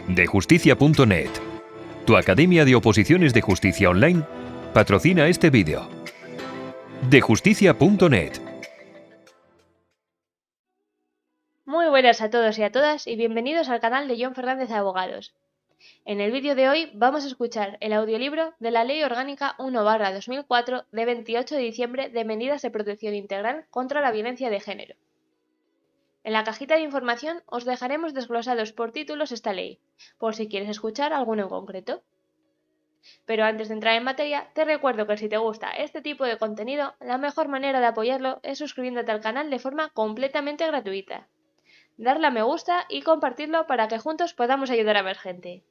Dejusticia.net, tu academia de oposiciones de justicia online, patrocina este vídeo. Dejusticia.net. Muy buenas a todos y a todas y bienvenidos al canal de Jon Fernández Abogados. En el vídeo de hoy vamos a escuchar el audiolibro de la Ley Orgánica 1/2004 de 28 de diciembre de medidas de protección integral contra la violencia de género. En la cajita de información os dejaremos desglosados por títulos esta ley, por si quieres escuchar alguno en concreto. Pero antes de entrar en materia, te recuerdo que si te gusta este tipo de contenido, la mejor manera de apoyarlo es suscribiéndote al canal de forma completamente gratuita. Darle a me gusta y compartirlo para que juntos podamos ayudar a más gente.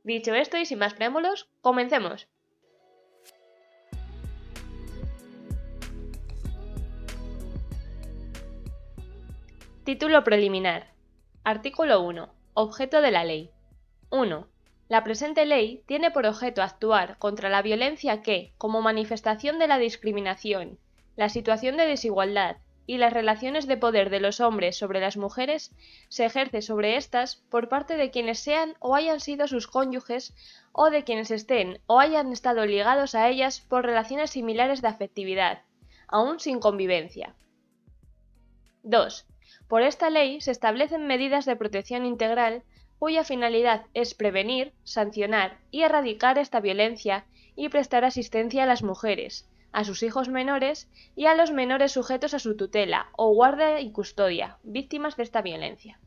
Dicho esto y sin más preámbulos, comencemos. Título preliminar. Artículo 1. Objeto de la ley. 1. La presente ley tiene por objeto actuar contra la violencia que, como manifestación de la discriminación, la situación de desigualdad y las relaciones de poder de los hombres sobre las mujeres, se ejerce sobre éstas por parte de quienes sean o hayan sido sus cónyuges o de quienes estén o hayan estado ligados a ellas por relaciones similares de afectividad, aun sin convivencia. 2. Por esta ley se establecen medidas de protección integral cuya finalidad es prevenir, sancionar y erradicar esta violencia y prestar asistencia a las mujeres, a sus hijos menores y a los menores sujetos a su tutela o guarda y custodia, víctimas de esta violencia.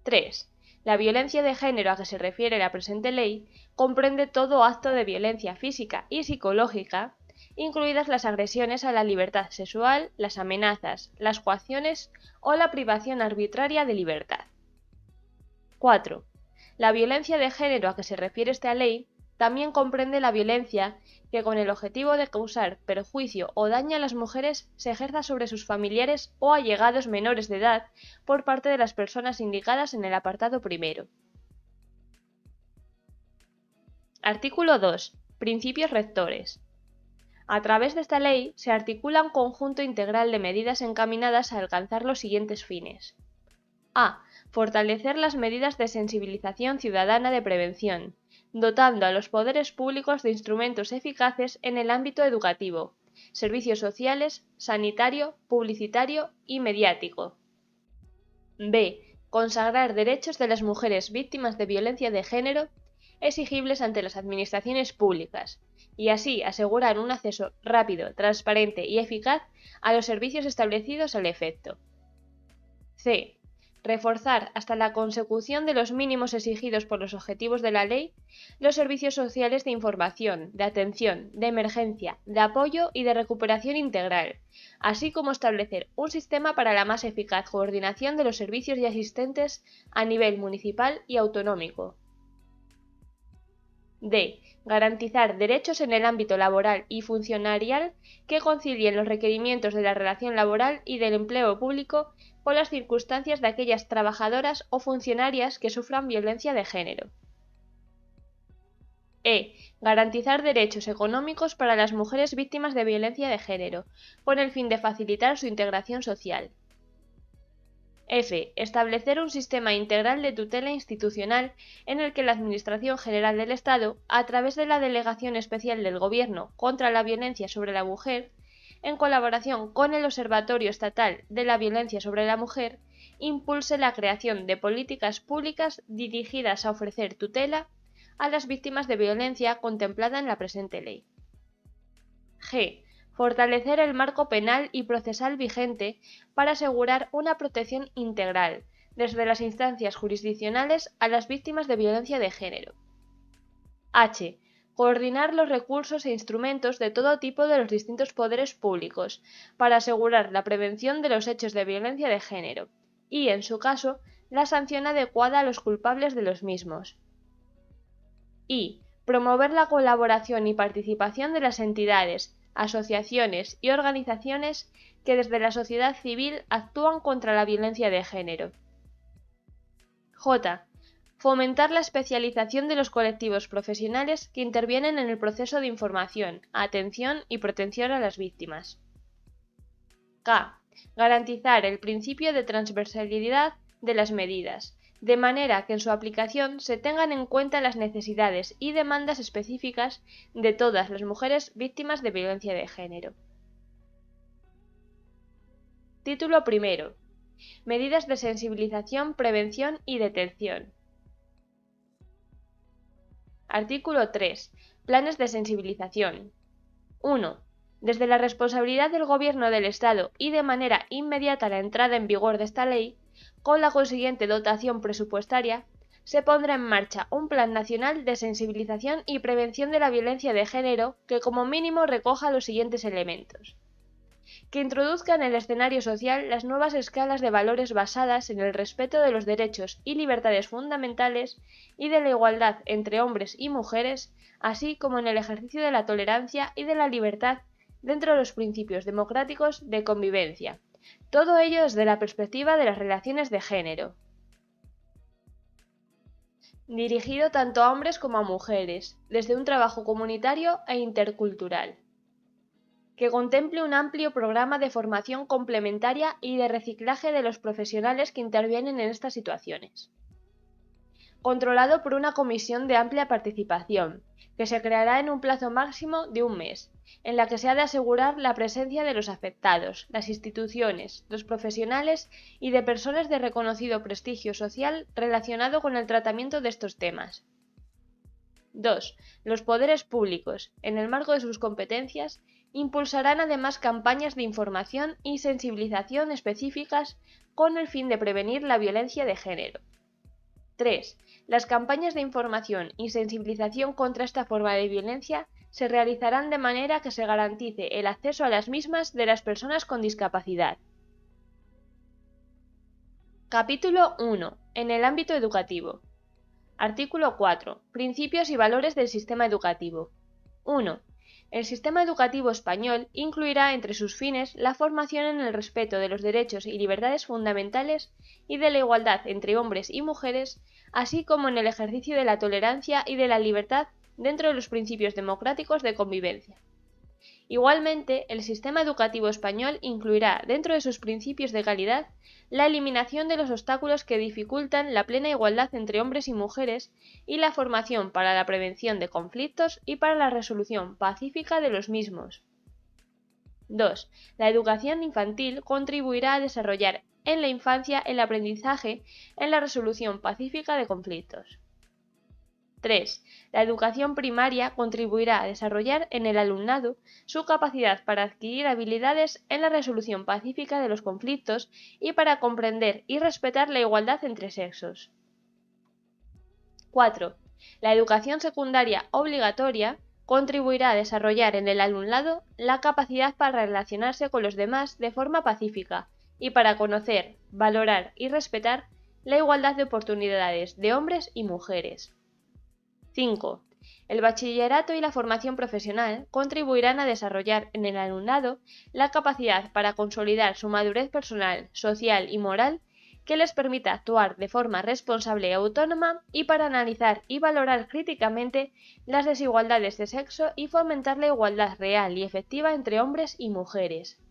3. La violencia de género a que se refiere la presente ley comprende todo acto de violencia física y psicológica, incluidas las agresiones a la libertad sexual, las amenazas, las coacciones o la privación arbitraria de libertad. 4. La violencia de género a que se refiere esta ley también comprende la violencia que con el objetivo de causar perjuicio o daño a las mujeres se ejerza sobre sus familiares o allegados menores de edad por parte de las personas indicadas en el apartado primero. Artículo 2. Principios rectores. A través de esta ley se articula un conjunto integral de medidas encaminadas a alcanzar los siguientes fines. A. Fortalecer las medidas de sensibilización ciudadana de prevención, dotando a los poderes públicos de instrumentos eficaces en el ámbito educativo, servicios sociales, sanitario, publicitario y mediático. B. Consagrar derechos de las mujeres víctimas de violencia de género exigibles ante las administraciones públicas, y así asegurar un acceso rápido, transparente y eficaz a los servicios establecidos al efecto. C. Reforzar hasta la consecución de los mínimos exigidos por los objetivos de la ley los servicios sociales de información, de atención, de emergencia, de apoyo y de recuperación integral, así como establecer un sistema para la más eficaz coordinación de los servicios ya existentes a nivel municipal y autonómico. D. Garantizar derechos en el ámbito laboral y funcionarial que concilien los requerimientos de la relación laboral y del empleo público con las circunstancias de aquellas trabajadoras o funcionarias que sufran violencia de género. E. Garantizar derechos económicos para las mujeres víctimas de violencia de género, con el fin de facilitar su integración social. F. Establecer un sistema integral de tutela institucional en el que la Administración General del Estado, a través de la Delegación Especial del Gobierno contra la Violencia sobre la Mujer, en colaboración con el Observatorio Estatal de la Violencia sobre la Mujer, impulse la creación de políticas públicas dirigidas a ofrecer tutela a las víctimas de violencia contemplada en la presente ley. G. Fortalecer el marco penal y procesal vigente para asegurar una protección integral, desde las instancias jurisdiccionales a las víctimas de violencia de género. H. Coordinar los recursos e instrumentos de todo tipo de los distintos poderes públicos para asegurar la prevención de los hechos de violencia de género y, en su caso, la sanción adecuada a los culpables de los mismos. I. Promover la colaboración y participación de las entidades, asociaciones y organizaciones que desde la sociedad civil actúan contra la violencia de género. J. Fomentar la especialización de los colectivos profesionales que intervienen en el proceso de información, atención y protección a las víctimas. K. Garantizar el principio de transversalidad de las medidas, de manera que en su aplicación se tengan en cuenta las necesidades y demandas específicas de todas las mujeres víctimas de violencia de género. Título primero. Medidas de sensibilización, prevención y detención. Artículo 3. Planes de sensibilización. 1. Desde la responsabilidad del Gobierno del Estado y de manera inmediata a la entrada en vigor de esta ley, con la consiguiente dotación presupuestaria, se pondrá en marcha un Plan Nacional de Sensibilización y Prevención de la Violencia de Género que como mínimo recoja los siguientes elementos. Que introduzca en el escenario social las nuevas escalas de valores basadas en el respeto de los derechos y libertades fundamentales y de la igualdad entre hombres y mujeres, así como en el ejercicio de la tolerancia y de la libertad dentro de los principios democráticos de convivencia. Todo ello desde la perspectiva de las relaciones de género. Dirigido tanto a hombres como a mujeres, desde un trabajo comunitario e intercultural. Que contemple un amplio programa de formación complementaria y de reciclaje de los profesionales que intervienen en estas situaciones. Controlado por una comisión de amplia participación, que se creará en un plazo máximo de un mes, en la que se ha de asegurar la presencia de los afectados, las instituciones, los profesionales y de personas de reconocido prestigio social relacionado con el tratamiento de estos temas. 2. Los poderes públicos, en el marco de sus competencias, impulsarán además campañas de información y sensibilización específicas con el fin de prevenir la violencia de género. 3. Las campañas de información y sensibilización contra esta forma de violencia se realizarán de manera que se garantice el acceso a las mismas de las personas con discapacidad. Capítulo 1. En el ámbito educativo. Artículo 4. Principios y valores del sistema educativo. 1. El sistema educativo español incluirá entre sus fines la formación en el respeto de los derechos y libertades fundamentales y de la igualdad entre hombres y mujeres, así como en el ejercicio de la tolerancia y de la libertad dentro de los principios democráticos de convivencia. Igualmente, el sistema educativo español incluirá, dentro de sus principios de calidad, la eliminación de los obstáculos que dificultan la plena igualdad entre hombres y mujeres y la formación para la prevención de conflictos y para la resolución pacífica de los mismos. 2. La educación infantil contribuirá a desarrollar en la infancia el aprendizaje en la resolución pacífica de conflictos. 3. La educación primaria contribuirá a desarrollar en el alumnado su capacidad para adquirir habilidades en la resolución pacífica de los conflictos y para comprender y respetar la igualdad entre sexos. 4. La educación secundaria obligatoria contribuirá a desarrollar en el alumnado la capacidad para relacionarse con los demás de forma pacífica y para conocer, valorar y respetar la igualdad de oportunidades de hombres y mujeres. 5. El bachillerato y la formación profesional contribuirán a desarrollar en el alumnado la capacidad para consolidar su madurez personal, social y moral que les permita actuar de forma responsable y autónoma y para analizar y valorar críticamente las desigualdades de sexo y fomentar la igualdad real y efectiva entre hombres y mujeres.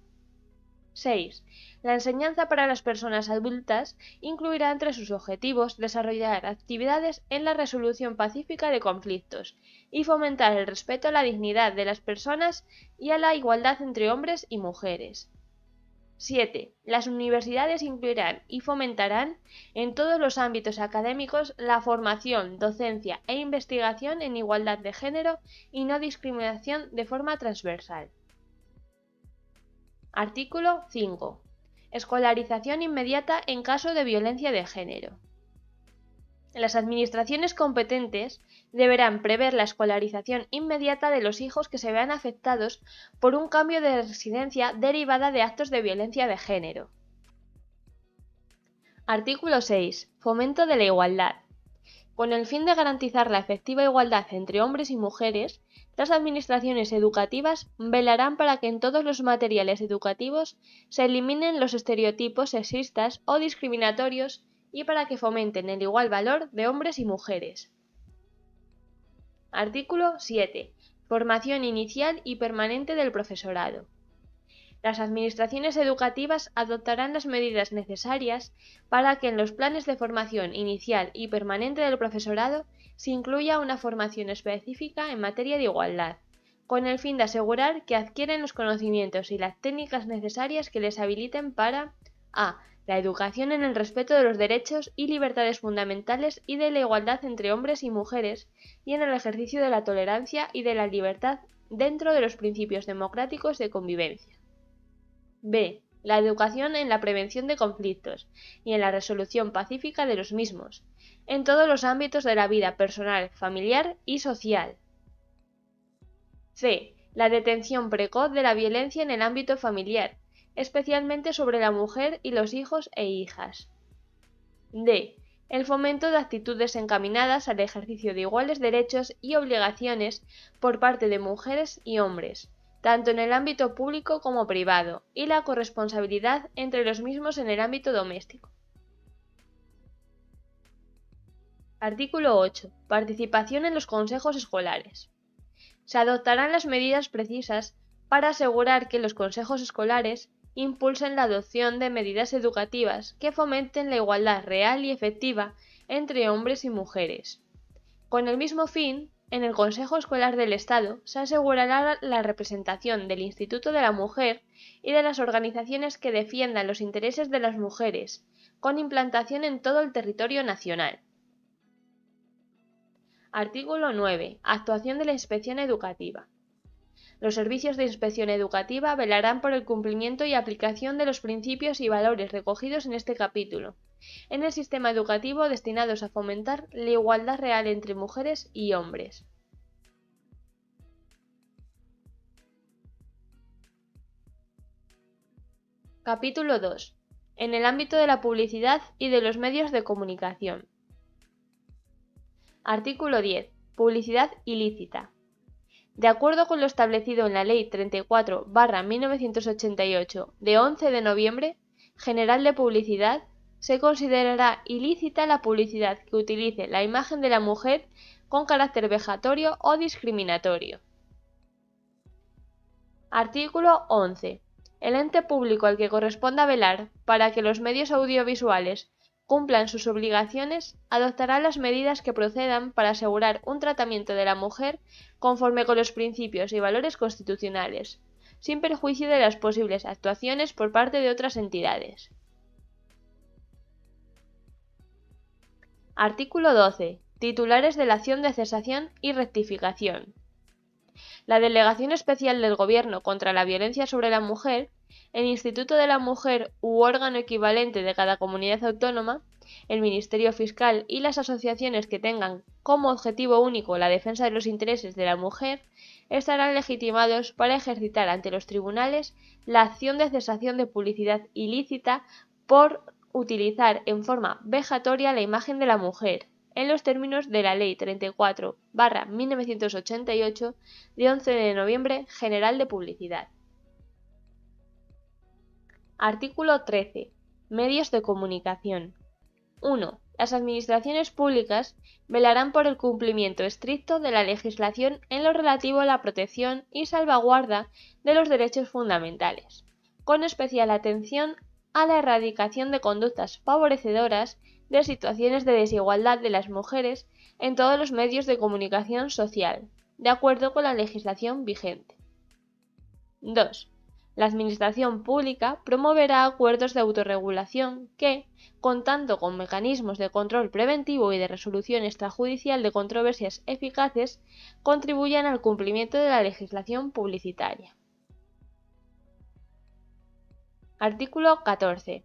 6. La enseñanza para las personas adultas incluirá entre sus objetivos desarrollar actividades en la resolución pacífica de conflictos y fomentar el respeto a la dignidad de las personas y a la igualdad entre hombres y mujeres. 7. Las universidades incluirán y fomentarán en todos los ámbitos académicos la formación, docencia e investigación en igualdad de género y no discriminación de forma transversal. Artículo 5. Escolarización inmediata en caso de violencia de género. Las administraciones competentes deberán prever la escolarización inmediata de los hijos que se vean afectados por un cambio de residencia derivada de actos de violencia de género. Artículo 6. Fomento de la igualdad. Con el fin de garantizar la efectiva igualdad entre hombres y mujeres, las administraciones educativas velarán para que en todos los materiales educativos se eliminen los estereotipos sexistas o discriminatorios y para que fomenten el igual valor de hombres y mujeres. Artículo 7. Formación inicial y permanente del profesorado. Las administraciones educativas adoptarán las medidas necesarias para que en los planes de formación inicial y permanente del profesorado se incluya una formación específica en materia de igualdad, con el fin de asegurar que adquieren los conocimientos y las técnicas necesarias que les habiliten para a. La educación en el respeto de los derechos y libertades fundamentales y de la igualdad entre hombres y mujeres y en el ejercicio de la tolerancia y de la libertad dentro de los principios democráticos de convivencia. B. La educación en la prevención de conflictos y en la resolución pacífica de los mismos, en todos los ámbitos de la vida personal, familiar y social. C. La detención precoz de la violencia en el ámbito familiar, especialmente sobre la mujer y los hijos e hijas. D. El fomento de actitudes encaminadas al ejercicio de iguales derechos y obligaciones por parte de mujeres y hombres, tanto en el ámbito público como privado, y la corresponsabilidad entre los mismos en el ámbito doméstico. Artículo 8. Participación en los consejos escolares. Se adoptarán las medidas precisas para asegurar que los consejos escolares impulsen la adopción de medidas educativas que fomenten la igualdad real y efectiva entre hombres y mujeres. Con el mismo fin, en el Consejo Escolar del Estado se asegurará la representación del Instituto de la Mujer y de las organizaciones que defiendan los intereses de las mujeres, con implantación en todo el territorio nacional. Artículo 9. Actuación de la Inspección Educativa. Los servicios de inspección educativa velarán por el cumplimiento y aplicación de los principios y valores recogidos en este capítulo, en el sistema educativo destinados a fomentar la igualdad real entre mujeres y hombres. Capítulo 2. En el ámbito de la publicidad y de los medios de comunicación. Artículo 10. Publicidad ilícita. De acuerdo con lo establecido en la Ley 34/1988 de 11 de noviembre General de Publicidad, se considerará ilícita la publicidad que utilice la imagen de la mujer con carácter vejatorio o discriminatorio. Artículo 11. El ente público al que corresponda velar para que los medios audiovisuales cumplan sus obligaciones, adoptará las medidas que procedan para asegurar un tratamiento de la mujer conforme con los principios y valores constitucionales, sin perjuicio de las posibles actuaciones por parte de otras entidades. Artículo 12. Titulares de la acción de cesación y rectificación. La Delegación Especial del Gobierno contra la Violencia sobre la Mujer, el Instituto de la Mujer u órgano equivalente de cada comunidad autónoma, el Ministerio Fiscal y las asociaciones que tengan como objetivo único la defensa de los intereses de la mujer estarán legitimados para ejercitar ante los tribunales la acción de cesación de publicidad ilícita por utilizar en forma vejatoria la imagen de la mujer, en los términos de la Ley 34/1988 de 11 de noviembre General de Publicidad. Artículo 13. Medios de comunicación. 1. Las administraciones públicas velarán por el cumplimiento estricto de la legislación en lo relativo a la protección y salvaguarda de los derechos fundamentales, con especial atención a la erradicación de conductas favorecedoras de situaciones de desigualdad de las mujeres en todos los medios de comunicación social, de acuerdo con la legislación vigente. 2. La Administración Pública promoverá acuerdos de autorregulación que, contando con mecanismos de control preventivo y de resolución extrajudicial de controversias eficaces, contribuyan al cumplimiento de la legislación publicitaria. Artículo 14.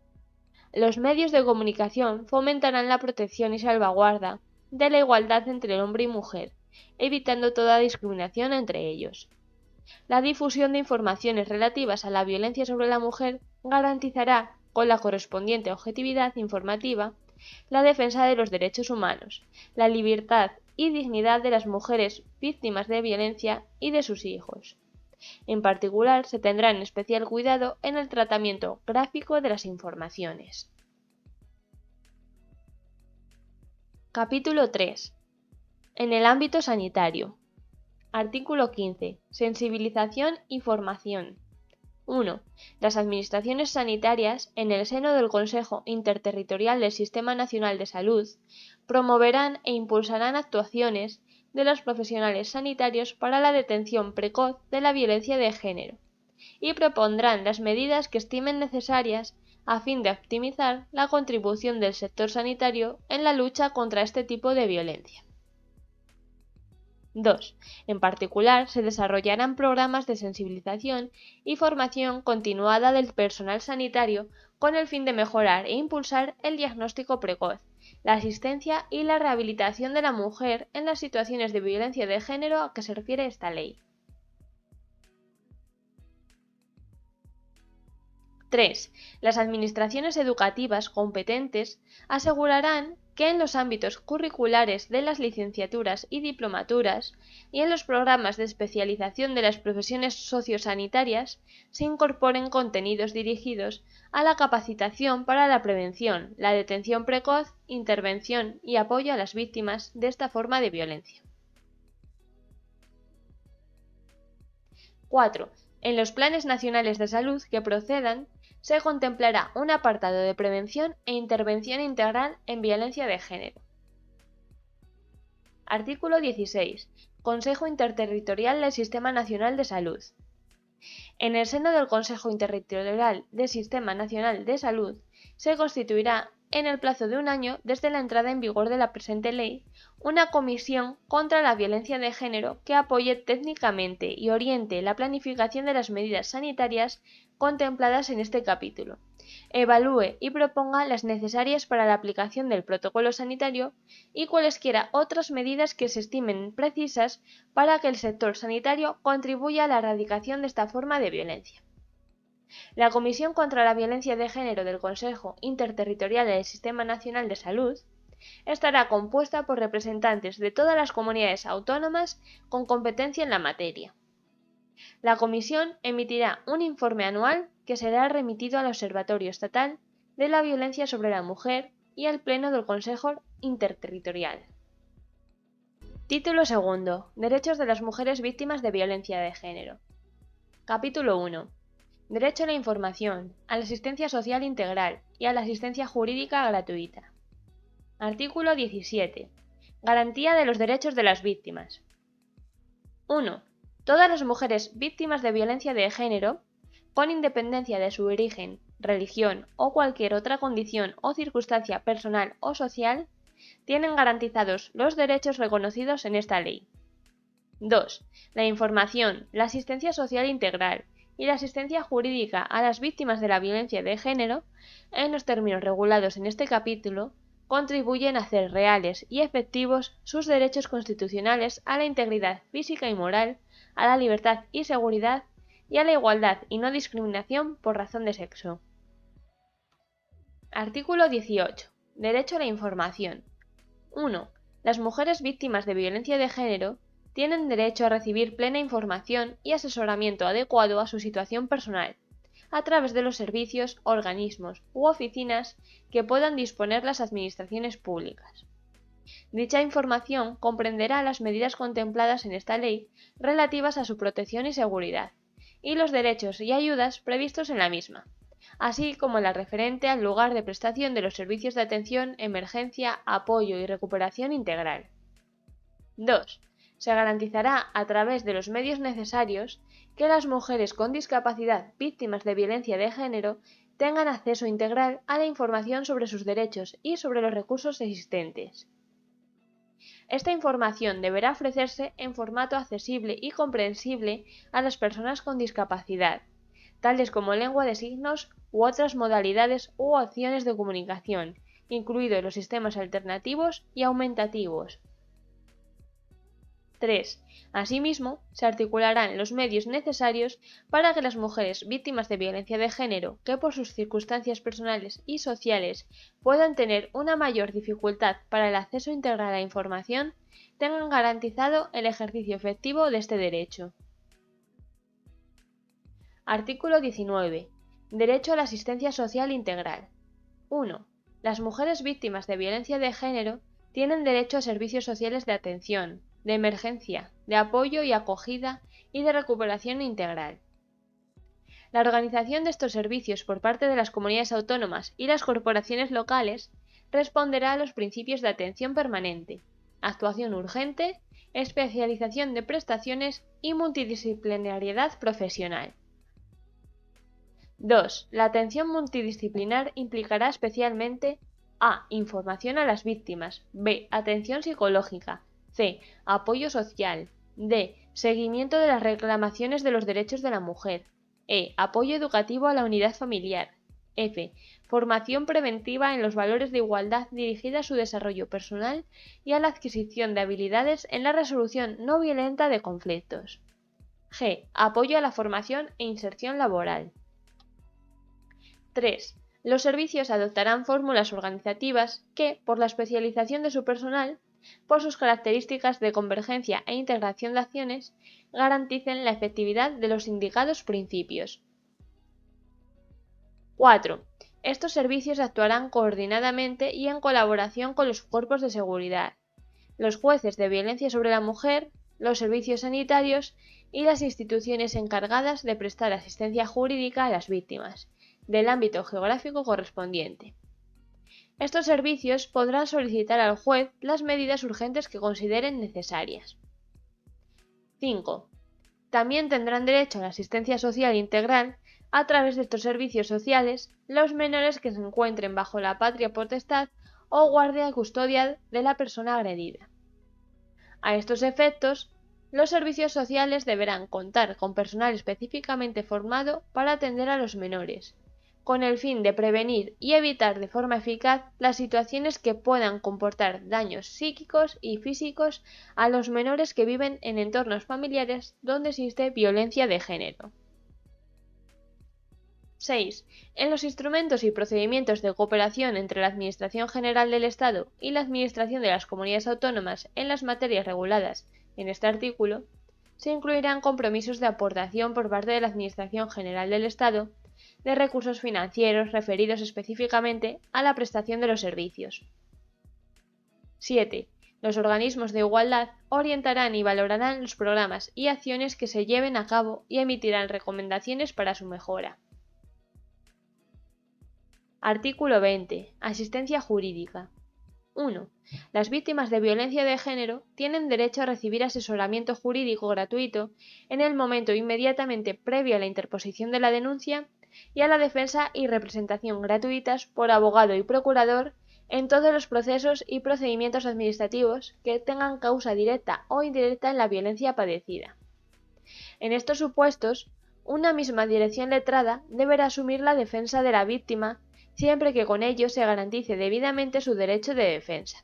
Los medios de comunicación fomentarán la protección y salvaguarda de la igualdad entre hombre y mujer, evitando toda discriminación entre ellos. La difusión de informaciones relativas a la violencia sobre la mujer garantizará, con la correspondiente objetividad informativa, la defensa de los derechos humanos, la libertad y dignidad de las mujeres víctimas de violencia y de sus hijos. En particular, se tendrá en especial cuidado en el tratamiento gráfico de las informaciones. Capítulo 3. En el ámbito sanitario. Artículo 15. Sensibilización y formación. 1. Las administraciones sanitarias, en el seno del Consejo Interterritorial del Sistema Nacional de Salud, promoverán e impulsarán actuaciones de los profesionales sanitarios para la detención precoz de la violencia de género y propondrán las medidas que estimen necesarias a fin de optimizar la contribución del sector sanitario en la lucha contra este tipo de violencia. 2. En particular, se desarrollarán programas de sensibilización y formación continuada del personal sanitario con el fin de mejorar e impulsar el diagnóstico precoz, la asistencia y la rehabilitación de la mujer en las situaciones de violencia de género a que se refiere esta ley. 3. Las administraciones educativas competentes asegurarán que en los ámbitos curriculares de las licenciaturas y diplomaturas y en los programas de especialización de las profesiones sociosanitarias se incorporen contenidos dirigidos a la capacitación para la prevención, la detención precoz, intervención y apoyo a las víctimas de esta forma de violencia. 4. En los planes nacionales de salud que procedan, se contemplará un apartado de prevención e intervención integral en violencia de género. Artículo 16. Consejo Interterritorial del Sistema Nacional de Salud. En el seno del Consejo Interterritorial del Sistema Nacional de Salud se constituirá, en el plazo de un año desde la entrada en vigor de la presente ley, una comisión contra la violencia de género que apoye técnicamente y oriente la planificación de las medidas sanitarias contempladas en este capítulo, evalúe y proponga las necesarias para la aplicación del protocolo sanitario y cualesquiera otras medidas que se estimen precisas para que el sector sanitario contribuya a la erradicación de esta forma de violencia. La Comisión contra la Violencia de Género del Consejo Interterritorial del Sistema Nacional de Salud estará compuesta por representantes de todas las comunidades autónomas con competencia en la materia. La Comisión emitirá un informe anual que será remitido al Observatorio Estatal de la Violencia sobre la Mujer y al Pleno del Consejo Interterritorial. Título II. Derechos de las mujeres víctimas de violencia de género. Capítulo 1. Derecho a la información, a la asistencia social integral y a la asistencia jurídica gratuita. Artículo 17. Garantía de los derechos de las víctimas. 1. Todas las mujeres víctimas de violencia de género, con independencia de su origen, religión o cualquier otra condición o circunstancia personal o social, tienen garantizados los derechos reconocidos en esta ley. 2. La información, la asistencia social integral y la asistencia jurídica a las víctimas de la violencia de género, en los términos regulados en este capítulo, contribuyen a hacer reales y efectivos sus derechos constitucionales a la integridad física y moral, a la libertad y seguridad y a la igualdad y no discriminación por razón de sexo. Artículo 18. Derecho a la información. 1. Las mujeres víctimas de violencia de género tienen derecho a recibir plena información y asesoramiento adecuado a su situación personal, a través de los servicios, organismos u oficinas que puedan disponer las administraciones públicas. Dicha información comprenderá las medidas contempladas en esta ley relativas a su protección y seguridad, y los derechos y ayudas previstos en la misma, así como la referente al lugar de prestación de los servicios de atención, emergencia, apoyo y recuperación integral. 2. Se garantizará a través de los medios necesarios que las mujeres con discapacidad víctimas de violencia de género tengan acceso integral a la información sobre sus derechos y sobre los recursos existentes. Esta información deberá ofrecerse en formato accesible y comprensible a las personas con discapacidad, tales como lengua de signos u otras modalidades u opciones de comunicación, incluidos los sistemas alternativos y aumentativos. 3. Asimismo, se articularán los medios necesarios para que las mujeres víctimas de violencia de género que por sus circunstancias personales y sociales puedan tener una mayor dificultad para el acceso integral a la información tengan garantizado el ejercicio efectivo de este derecho. Artículo 19. Derecho a la asistencia social integral. 1. Las mujeres víctimas de violencia de género tienen derecho a servicios sociales de atención, de emergencia, de apoyo y acogida y de recuperación integral. La organización de estos servicios por parte de las comunidades autónomas y las corporaciones locales responderá a los principios de atención permanente, actuación urgente, especialización de prestaciones y multidisciplinariedad profesional. 2. La atención multidisciplinar implicará especialmente a. Información a las víctimas, b. Atención psicológica, c. Apoyo social, d. Seguimiento de las reclamaciones de los derechos de la mujer, e. Apoyo educativo a la unidad familiar, f. Formación preventiva en los valores de igualdad dirigida a su desarrollo personal y a la adquisición de habilidades en la resolución no violenta de conflictos, g. Apoyo a la formación e inserción laboral. 3. Los servicios adoptarán fórmulas organizativas que, por la especialización de su personal, por sus características de convergencia e integración de acciones, garanticen la efectividad de los indicados principios. 4. Estos servicios actuarán coordinadamente y en colaboración con los cuerpos de seguridad, los jueces de violencia sobre la mujer, los servicios sanitarios y las instituciones encargadas de prestar asistencia jurídica a las víctimas, del ámbito geográfico correspondiente. Estos servicios podrán solicitar al juez las medidas urgentes que consideren necesarias. 5. También tendrán derecho a la asistencia social integral a través de estos servicios sociales los menores que se encuentren bajo la patria potestad o guardia y custodia de la persona agredida. A estos efectos, los servicios sociales deberán contar con personal específicamente formado para atender a los menores, con el fin de prevenir y evitar de forma eficaz las situaciones que puedan comportar daños psíquicos y físicos a los menores que viven en entornos familiares donde existe violencia de género. 6. En los instrumentos y procedimientos de cooperación entre la Administración General del Estado y la Administración de las Comunidades Autónomas en las materias reguladas en este artículo, se incluirán compromisos de aportación por parte de la Administración General del Estado de recursos financieros referidos específicamente a la prestación de los servicios. 7. Los organismos de igualdad orientarán y valorarán los programas y acciones que se lleven a cabo y emitirán recomendaciones para su mejora. Artículo 20. Asistencia jurídica. 1. Las víctimas de violencia de género tienen derecho a recibir asesoramiento jurídico gratuito en el momento inmediatamente previo a la interposición de la denuncia y a la defensa y representación gratuitas por abogado y procurador en todos los procesos y procedimientos administrativos que tengan causa directa o indirecta en la violencia padecida. En estos supuestos, una misma dirección letrada deberá asumir la defensa de la víctima siempre que con ello se garantice debidamente su derecho de defensa.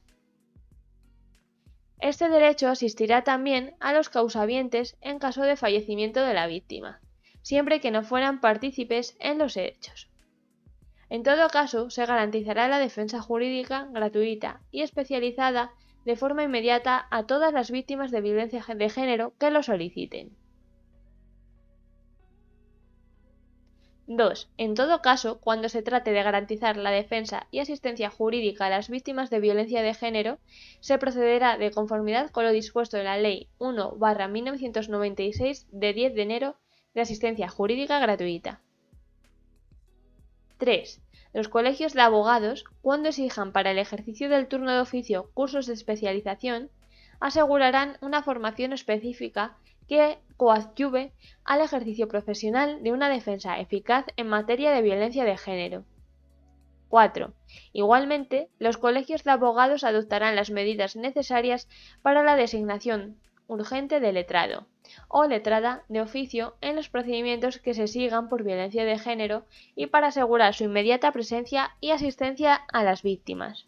Este derecho asistirá también a los causavientes en caso de fallecimiento de la víctima, siempre que no fueran partícipes en los hechos. En todo caso, se garantizará la defensa jurídica gratuita y especializada de forma inmediata a todas las víctimas de violencia de género que lo soliciten. 2. En todo caso, cuando se trate de garantizar la defensa y asistencia jurídica a las víctimas de violencia de género, se procederá de conformidad con lo dispuesto en la Ley 1/1996 de 10 de enero de asistencia jurídica gratuita. 3. Los colegios de abogados, cuando exijan para el ejercicio del turno de oficio cursos de especialización, asegurarán una formación específica que coadyuve al ejercicio profesional de una defensa eficaz en materia de violencia de género. 4. Igualmente, los colegios de abogados adoptarán las medidas necesarias para la designación urgente de letrado o letrada de oficio en los procedimientos que se sigan por violencia de género y para asegurar su inmediata presencia y asistencia a las víctimas.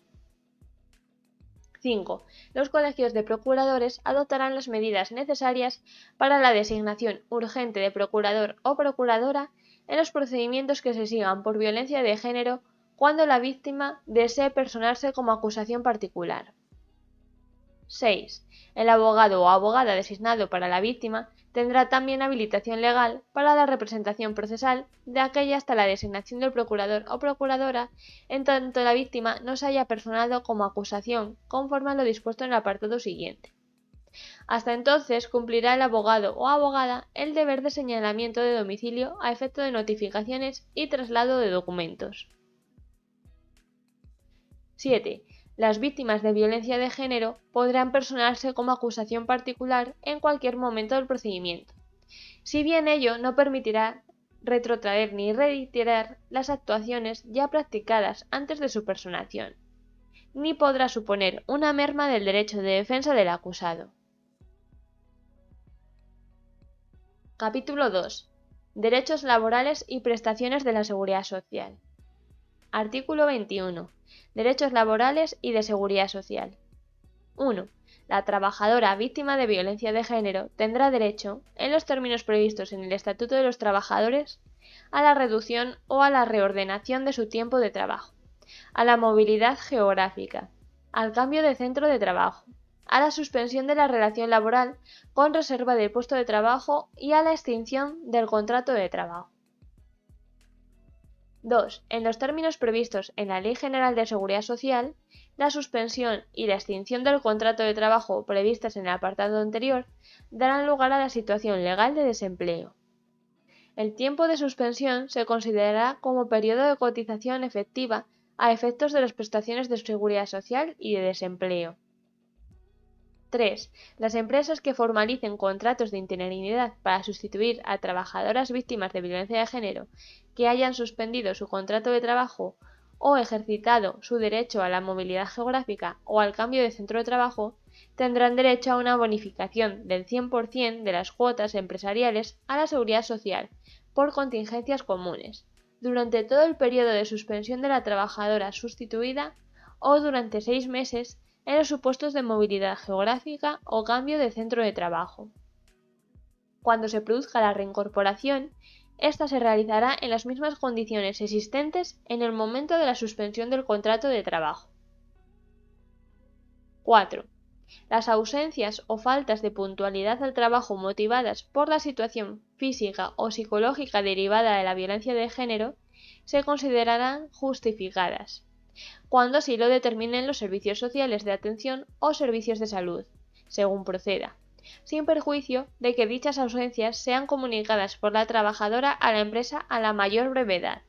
5. Los colegios de procuradores adoptarán las medidas necesarias para la designación urgente de procurador o procuradora en los procedimientos que se sigan por violencia de género cuando la víctima desee personarse como acusación particular. 6. El abogado o abogada designado para la víctima tendrá también habilitación legal para la representación procesal de aquella hasta la designación del procurador o procuradora en tanto la víctima no se haya personado como acusación conforme a lo dispuesto en el apartado siguiente. Hasta entonces cumplirá el abogado o abogada el deber de señalamiento de domicilio a efecto de notificaciones y traslado de documentos. 7. Las víctimas de violencia de género podrán personarse como acusación particular en cualquier momento del procedimiento, si bien ello no permitirá retrotraer ni reiterar las actuaciones ya practicadas antes de su personación, ni podrá suponer una merma del derecho de defensa del acusado. Capítulo 2. Derechos laborales y prestaciones de la Seguridad Social. Artículo 21. Derechos laborales y de seguridad social. 1. La trabajadora víctima de violencia de género tendrá derecho, en los términos previstos en el Estatuto de los Trabajadores, a la reducción o a la reordenación de su tiempo de trabajo, a la movilidad geográfica, al cambio de centro de trabajo, a la suspensión de la relación laboral con reserva del puesto de trabajo y a la extinción del contrato de trabajo. 2. En los términos previstos en la Ley General de Seguridad Social, la suspensión y la extinción del contrato de trabajo previstas en el apartado anterior darán lugar a la situación legal de desempleo. El tiempo de suspensión se considerará como periodo de cotización efectiva a efectos de las prestaciones de seguridad social y de desempleo. 3. Las empresas que formalicen contratos de interinidad para sustituir a trabajadoras víctimas de violencia de género que hayan suspendido su contrato de trabajo o ejercitado su derecho a la movilidad geográfica o al cambio de centro de trabajo, tendrán derecho a una bonificación del 100% de las cuotas empresariales a la seguridad social por contingencias comunes, durante todo el periodo de suspensión de la trabajadora sustituida o durante 6 meses en los supuestos de movilidad geográfica o cambio de centro de trabajo. Cuando se produzca la reincorporación, esta se realizará en las mismas condiciones existentes en el momento de la suspensión del contrato de trabajo. 4. Las ausencias o faltas de puntualidad al trabajo motivadas por la situación física o psicológica derivada de la violencia de género se considerarán justificadas, cuando así lo determinen los servicios sociales de atención o servicios de salud, según proceda, sin perjuicio de que dichas ausencias sean comunicadas por la trabajadora a la empresa a la mayor brevedad.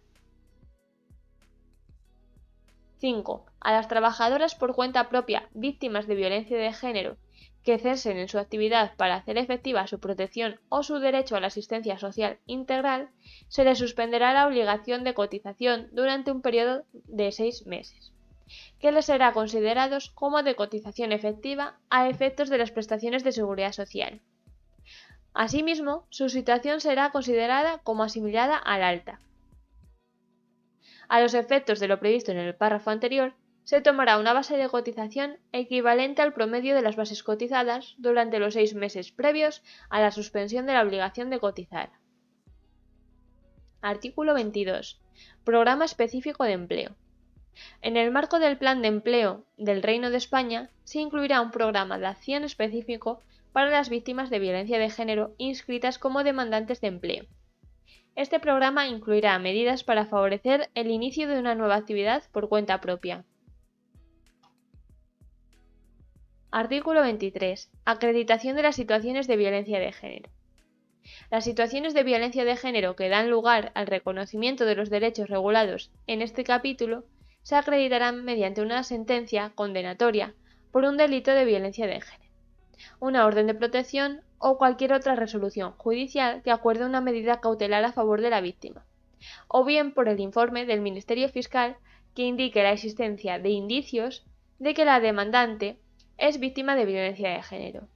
5. A las trabajadoras por cuenta propia víctimas de violencia de género que cesen en su actividad para hacer efectiva su protección o su derecho a la asistencia social integral, se les suspenderá la obligación de cotización durante un periodo de 6 meses, que les será considerados como de cotización efectiva a efectos de las prestaciones de seguridad social. Asimismo, su situación será considerada como asimilada al alta. A los efectos de lo previsto en el párrafo anterior, se tomará una base de cotización equivalente al promedio de las bases cotizadas durante los 6 meses previos a la suspensión de la obligación de cotizar. Artículo 22. Programa específico de empleo. En el marco del Plan de Empleo del Reino de España, se incluirá un programa de acción específico para las víctimas de violencia de género inscritas como demandantes de empleo. Este programa incluirá medidas para favorecer el inicio de una nueva actividad por cuenta propia. Artículo 23. Acreditación de las situaciones de violencia de género. Las situaciones de violencia de género que dan lugar al reconocimiento de los derechos regulados en este capítulo se acreditarán mediante una sentencia condenatoria por un delito de violencia de género, una orden de protección o cualquier otra resolución judicial que acuerde una medida cautelar a favor de la víctima, o bien por el informe del Ministerio Fiscal que indique la existencia de indicios de que la demandante es víctima de violencia de género.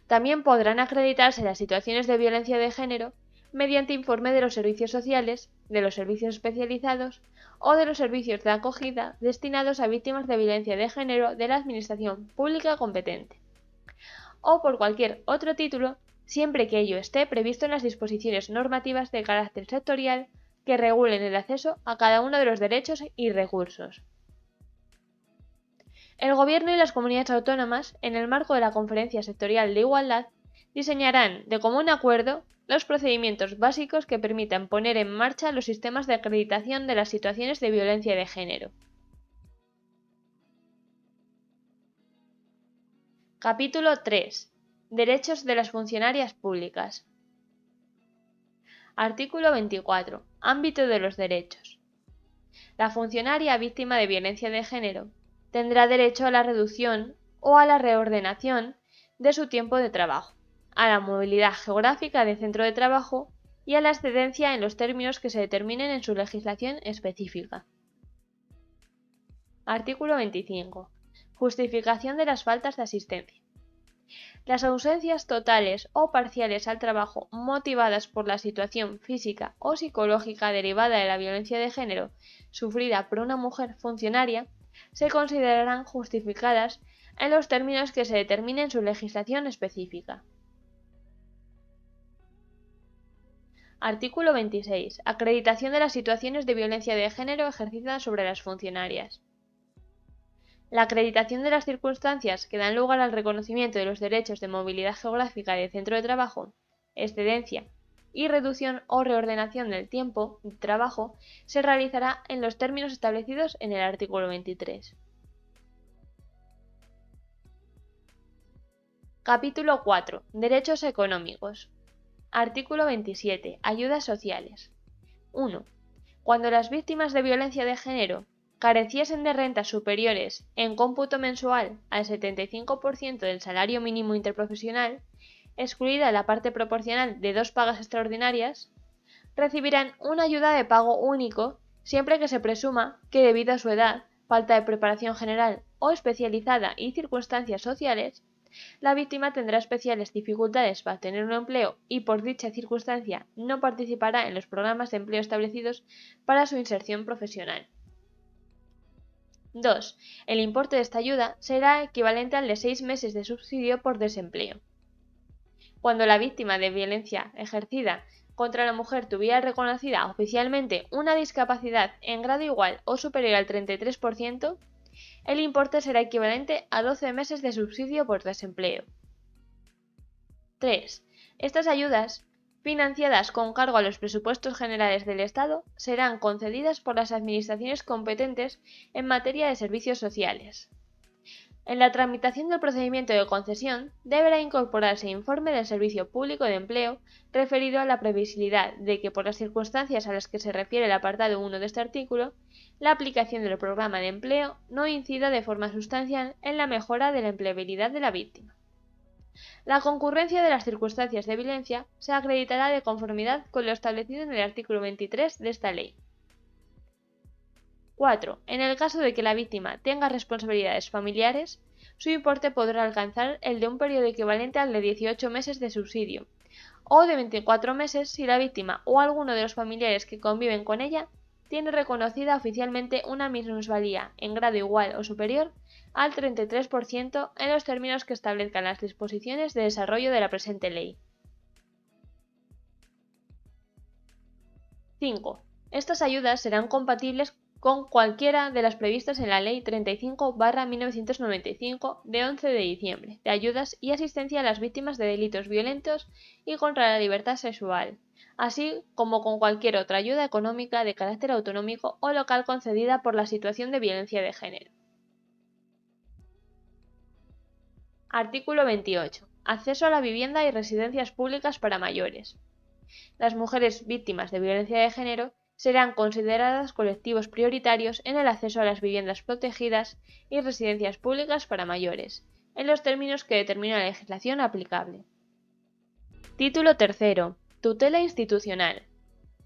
También podrán acreditarse las situaciones de violencia de género mediante informe de los servicios sociales, de los servicios especializados o de los servicios de acogida destinados a víctimas de violencia de género de la Administración pública competente, o por cualquier otro título, siempre que ello esté previsto en las disposiciones normativas de carácter sectorial que regulen el acceso a cada uno de los derechos y recursos. El Gobierno y las comunidades autónomas, en el marco de la Conferencia Sectorial de Igualdad, diseñarán de común acuerdo los procedimientos básicos que permitan poner en marcha los sistemas de acreditación de las situaciones de violencia de género. Capítulo 3. Derechos de las funcionarias públicas. Artículo 24. Ámbito de los derechos. La funcionaria víctima de violencia de género tendrá derecho a la reducción o a la reordenación de su tiempo de trabajo, a la movilidad geográfica de centro de trabajo y a la excedencia en los términos que se determinen en su legislación específica. Artículo 25. Justificación de las faltas de asistencia. Las ausencias totales o parciales al trabajo motivadas por la situación física o psicológica derivada de la violencia de género sufrida por una mujer funcionaria se considerarán justificadas en los términos que se determine en su legislación específica. Artículo 26. Acreditación de las situaciones de violencia de género ejercidas sobre las funcionarias. La acreditación de las circunstancias que dan lugar al reconocimiento de los derechos de movilidad geográfica de centro de trabajo, excedencia y reducción o reordenación del tiempo de trabajo se realizará en los términos establecidos en el artículo 23. Capítulo 4. Derechos económicos. Artículo 27. Ayudas sociales. 1. Cuando las víctimas de violencia de género careciesen de rentas superiores en cómputo mensual al 75% del salario mínimo interprofesional, excluida la parte proporcional de 2 pagas extraordinarias, recibirán una ayuda de pago único siempre que se presuma que debido a su edad, falta de preparación general o especializada y circunstancias sociales, la víctima tendrá especiales dificultades para tener un empleo y por dicha circunstancia no participará en los programas de empleo establecidos para su inserción profesional. 2. El importe de esta ayuda será equivalente al de 6 meses de subsidio por desempleo. Cuando la víctima de violencia ejercida contra la mujer tuviera reconocida oficialmente una discapacidad en grado igual o superior al 33%, el importe será equivalente a 12 meses de subsidio por desempleo. 3. Estas ayudas, financiadas con cargo a los presupuestos generales del Estado, serán concedidas por las administraciones competentes en materia de servicios sociales. En la tramitación del procedimiento de concesión deberá incorporarse informe del Servicio Público de Empleo referido a la previsibilidad de que, por las circunstancias a las que se refiere el apartado 1 de este artículo, la aplicación del programa de empleo no incida de forma sustancial en la mejora de la empleabilidad de la víctima. La concurrencia de las circunstancias de violencia se acreditará de conformidad con lo establecido en el artículo 23 de esta ley. 4. En el caso de que la víctima tenga responsabilidades familiares, su importe podrá alcanzar el de un periodo equivalente al de 18 meses de subsidio, o de 24 meses si la víctima o alguno de los familiares que conviven con ella tiene reconocida oficialmente una minusvalía en grado igual o superior al 33% en los términos que establezcan las disposiciones de desarrollo de la presente ley. 5. Estas ayudas serán compatibles con cualquiera de las previstas en la Ley 35/1995 de 11 de diciembre de ayudas y asistencia a las víctimas de delitos violentos y contra la libertad sexual, así como con cualquier otra ayuda económica de carácter autonómico o local concedida por la situación de violencia de género. Artículo 28. Acceso a la vivienda y residencias públicas para mayores. Las mujeres víctimas de violencia de género serán consideradas colectivos prioritarios en el acceso a las viviendas protegidas y residencias públicas para mayores, en los términos que determina la legislación aplicable. Título 3. Tutela institucional.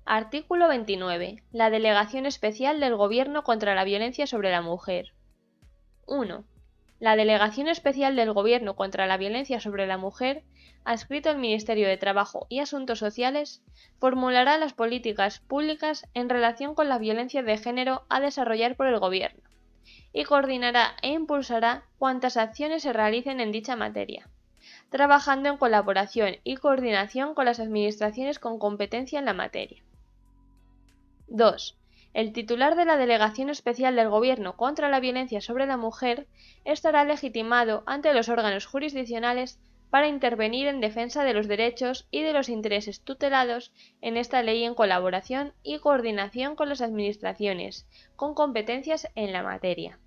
Artículo 29. La Delegación Especial del Gobierno contra la Violencia sobre la Mujer. 1. La Delegación Especial del Gobierno contra la Violencia sobre la Mujer, adscrito al Ministerio de Trabajo y Asuntos Sociales, formulará las políticas públicas en relación con la violencia de género a desarrollar por el Gobierno y coordinará e impulsará cuantas acciones se realicen en dicha materia, trabajando en colaboración y coordinación con las administraciones con competencia en la materia. 2. El titular de la Delegación Especial del Gobierno contra la Violencia sobre la Mujer estará legitimado ante los órganos jurisdiccionales para intervenir en defensa de los derechos y de los intereses tutelados en esta ley en colaboración y coordinación con las administraciones con competencias en la materia.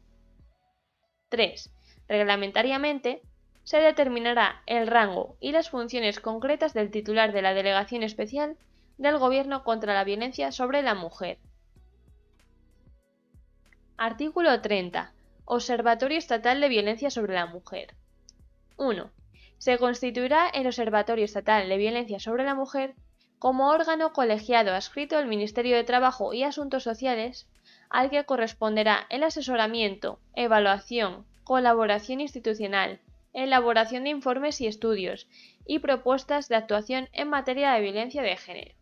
3. Reglamentariamente, se determinará el rango y las funciones concretas del titular de la Delegación Especial del Gobierno contra la Violencia sobre la Mujer. Artículo 30. Observatorio Estatal de Violencia sobre la Mujer. 1. Se constituirá el Observatorio Estatal de Violencia sobre la Mujer como órgano colegiado adscrito al Ministerio de Trabajo y Asuntos Sociales, al que corresponderá el asesoramiento, evaluación, colaboración institucional, elaboración de informes y estudios y propuestas de actuación en materia de violencia de género.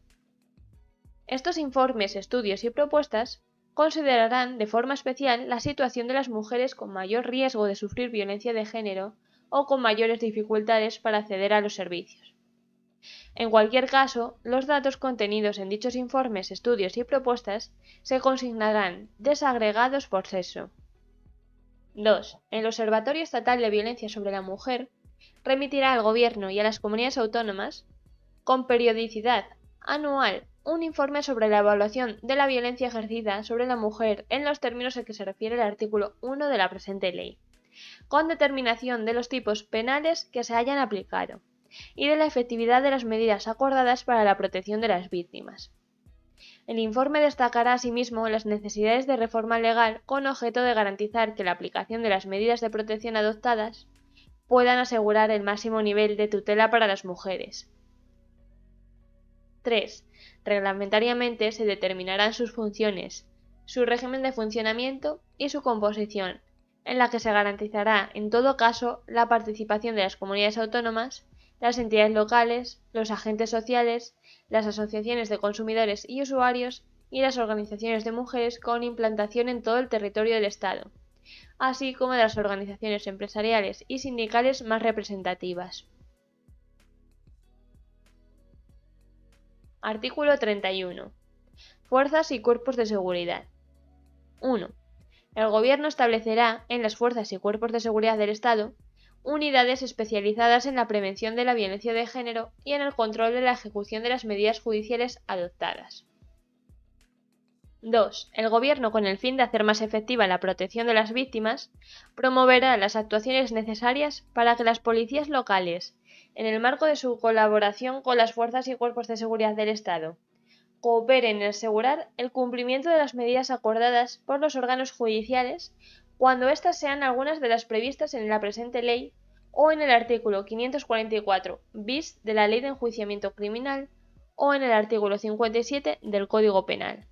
Estos informes, estudios y propuestas considerarán de forma especial la situación de las mujeres con mayor riesgo de sufrir violencia de género o con mayores dificultades para acceder a los servicios. En cualquier caso, los datos contenidos en dichos informes, estudios y propuestas se consignarán desagregados por sexo. 2. El Observatorio Estatal de Violencia sobre la Mujer remitirá al Gobierno y a las comunidades autónomas, con periodicidad anual, un informe sobre la evaluación de la violencia ejercida sobre la mujer en los términos a que se refiere el artículo 1 de la presente ley, con determinación de los tipos penales que se hayan aplicado y de la efectividad de las medidas acordadas para la protección de las víctimas. El informe destacará asimismo las necesidades de reforma legal con objeto de garantizar que la aplicación de las medidas de protección adoptadas puedan asegurar el máximo nivel de tutela para las mujeres. 3. Reglamentariamente se determinarán sus funciones, su régimen de funcionamiento y su composición, en la que se garantizará, en todo caso, la participación de las comunidades autónomas, las entidades locales, los agentes sociales, las asociaciones de consumidores y usuarios y las organizaciones de mujeres con implantación en todo el territorio del Estado, así como de las organizaciones empresariales y sindicales más representativas. Artículo 31. Fuerzas y cuerpos de seguridad. 1. El Gobierno establecerá en las fuerzas y cuerpos de seguridad del Estado unidades especializadas en la prevención de la violencia de género y en el control de la ejecución de las medidas judiciales adoptadas. 2. El Gobierno, con el fin de hacer más efectiva la protección de las víctimas, promoverá las actuaciones necesarias para que las policías locales, en el marco de su colaboración con las fuerzas y cuerpos de seguridad del Estado, cooperen en asegurar el cumplimiento de las medidas acordadas por los órganos judiciales cuando éstas sean algunas de las previstas en la presente ley o en el artículo 544 bis de la Ley de Enjuiciamiento Criminal o en el artículo 57 del Código Penal.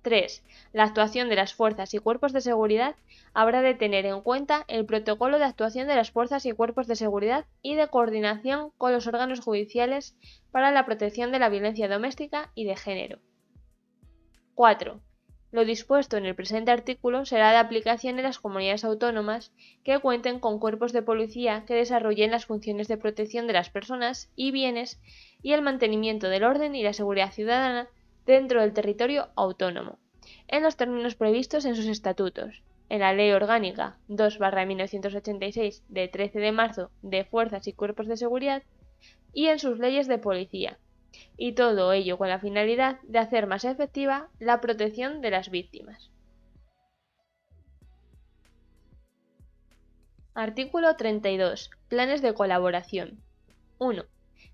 3. La actuación de las fuerzas y cuerpos de seguridad habrá de tener en cuenta el protocolo de actuación de las fuerzas y cuerpos de seguridad y de coordinación con los órganos judiciales para la protección de la violencia doméstica y de género. 4. Lo dispuesto en el presente artículo será de aplicación en las comunidades autónomas que cuenten con cuerpos de policía que desarrollen las funciones de protección de las personas y bienes y el mantenimiento del orden y la seguridad ciudadana dentro del territorio autónomo, en los términos previstos en sus estatutos, en la Ley Orgánica 2/1986 de 13 de marzo de Fuerzas y Cuerpos de Seguridad y en sus leyes de policía, y todo ello con la finalidad de hacer más efectiva la protección de las víctimas. Artículo 32. Planes de colaboración. 1.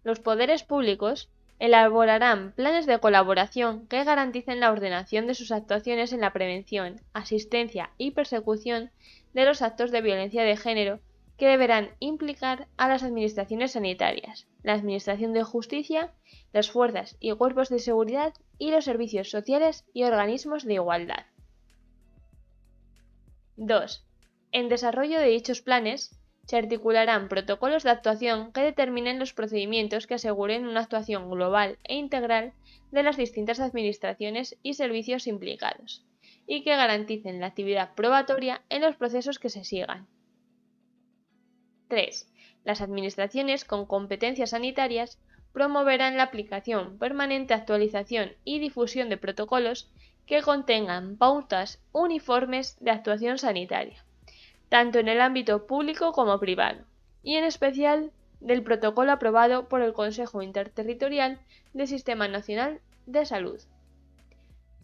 Los poderes públicos elaborarán planes de colaboración que garanticen la ordenación de sus actuaciones en la prevención, asistencia y persecución de los actos de violencia de género que deberán implicar a las administraciones sanitarias, la Administración de Justicia, las fuerzas y cuerpos de seguridad y los servicios sociales y organismos de igualdad. 2. En desarrollo de dichos planes, se articularán protocolos de actuación que determinen los procedimientos que aseguren una actuación global e integral de las distintas administraciones y servicios implicados, y que garanticen la actividad probatoria en los procesos que se sigan. 3. Las administraciones con competencias sanitarias promoverán la aplicación, permanente actualización y difusión de protocolos que contengan pautas uniformes de actuación sanitaria, tanto en el ámbito público como privado, y en especial del protocolo aprobado por el Consejo Interterritorial del Sistema Nacional de Salud.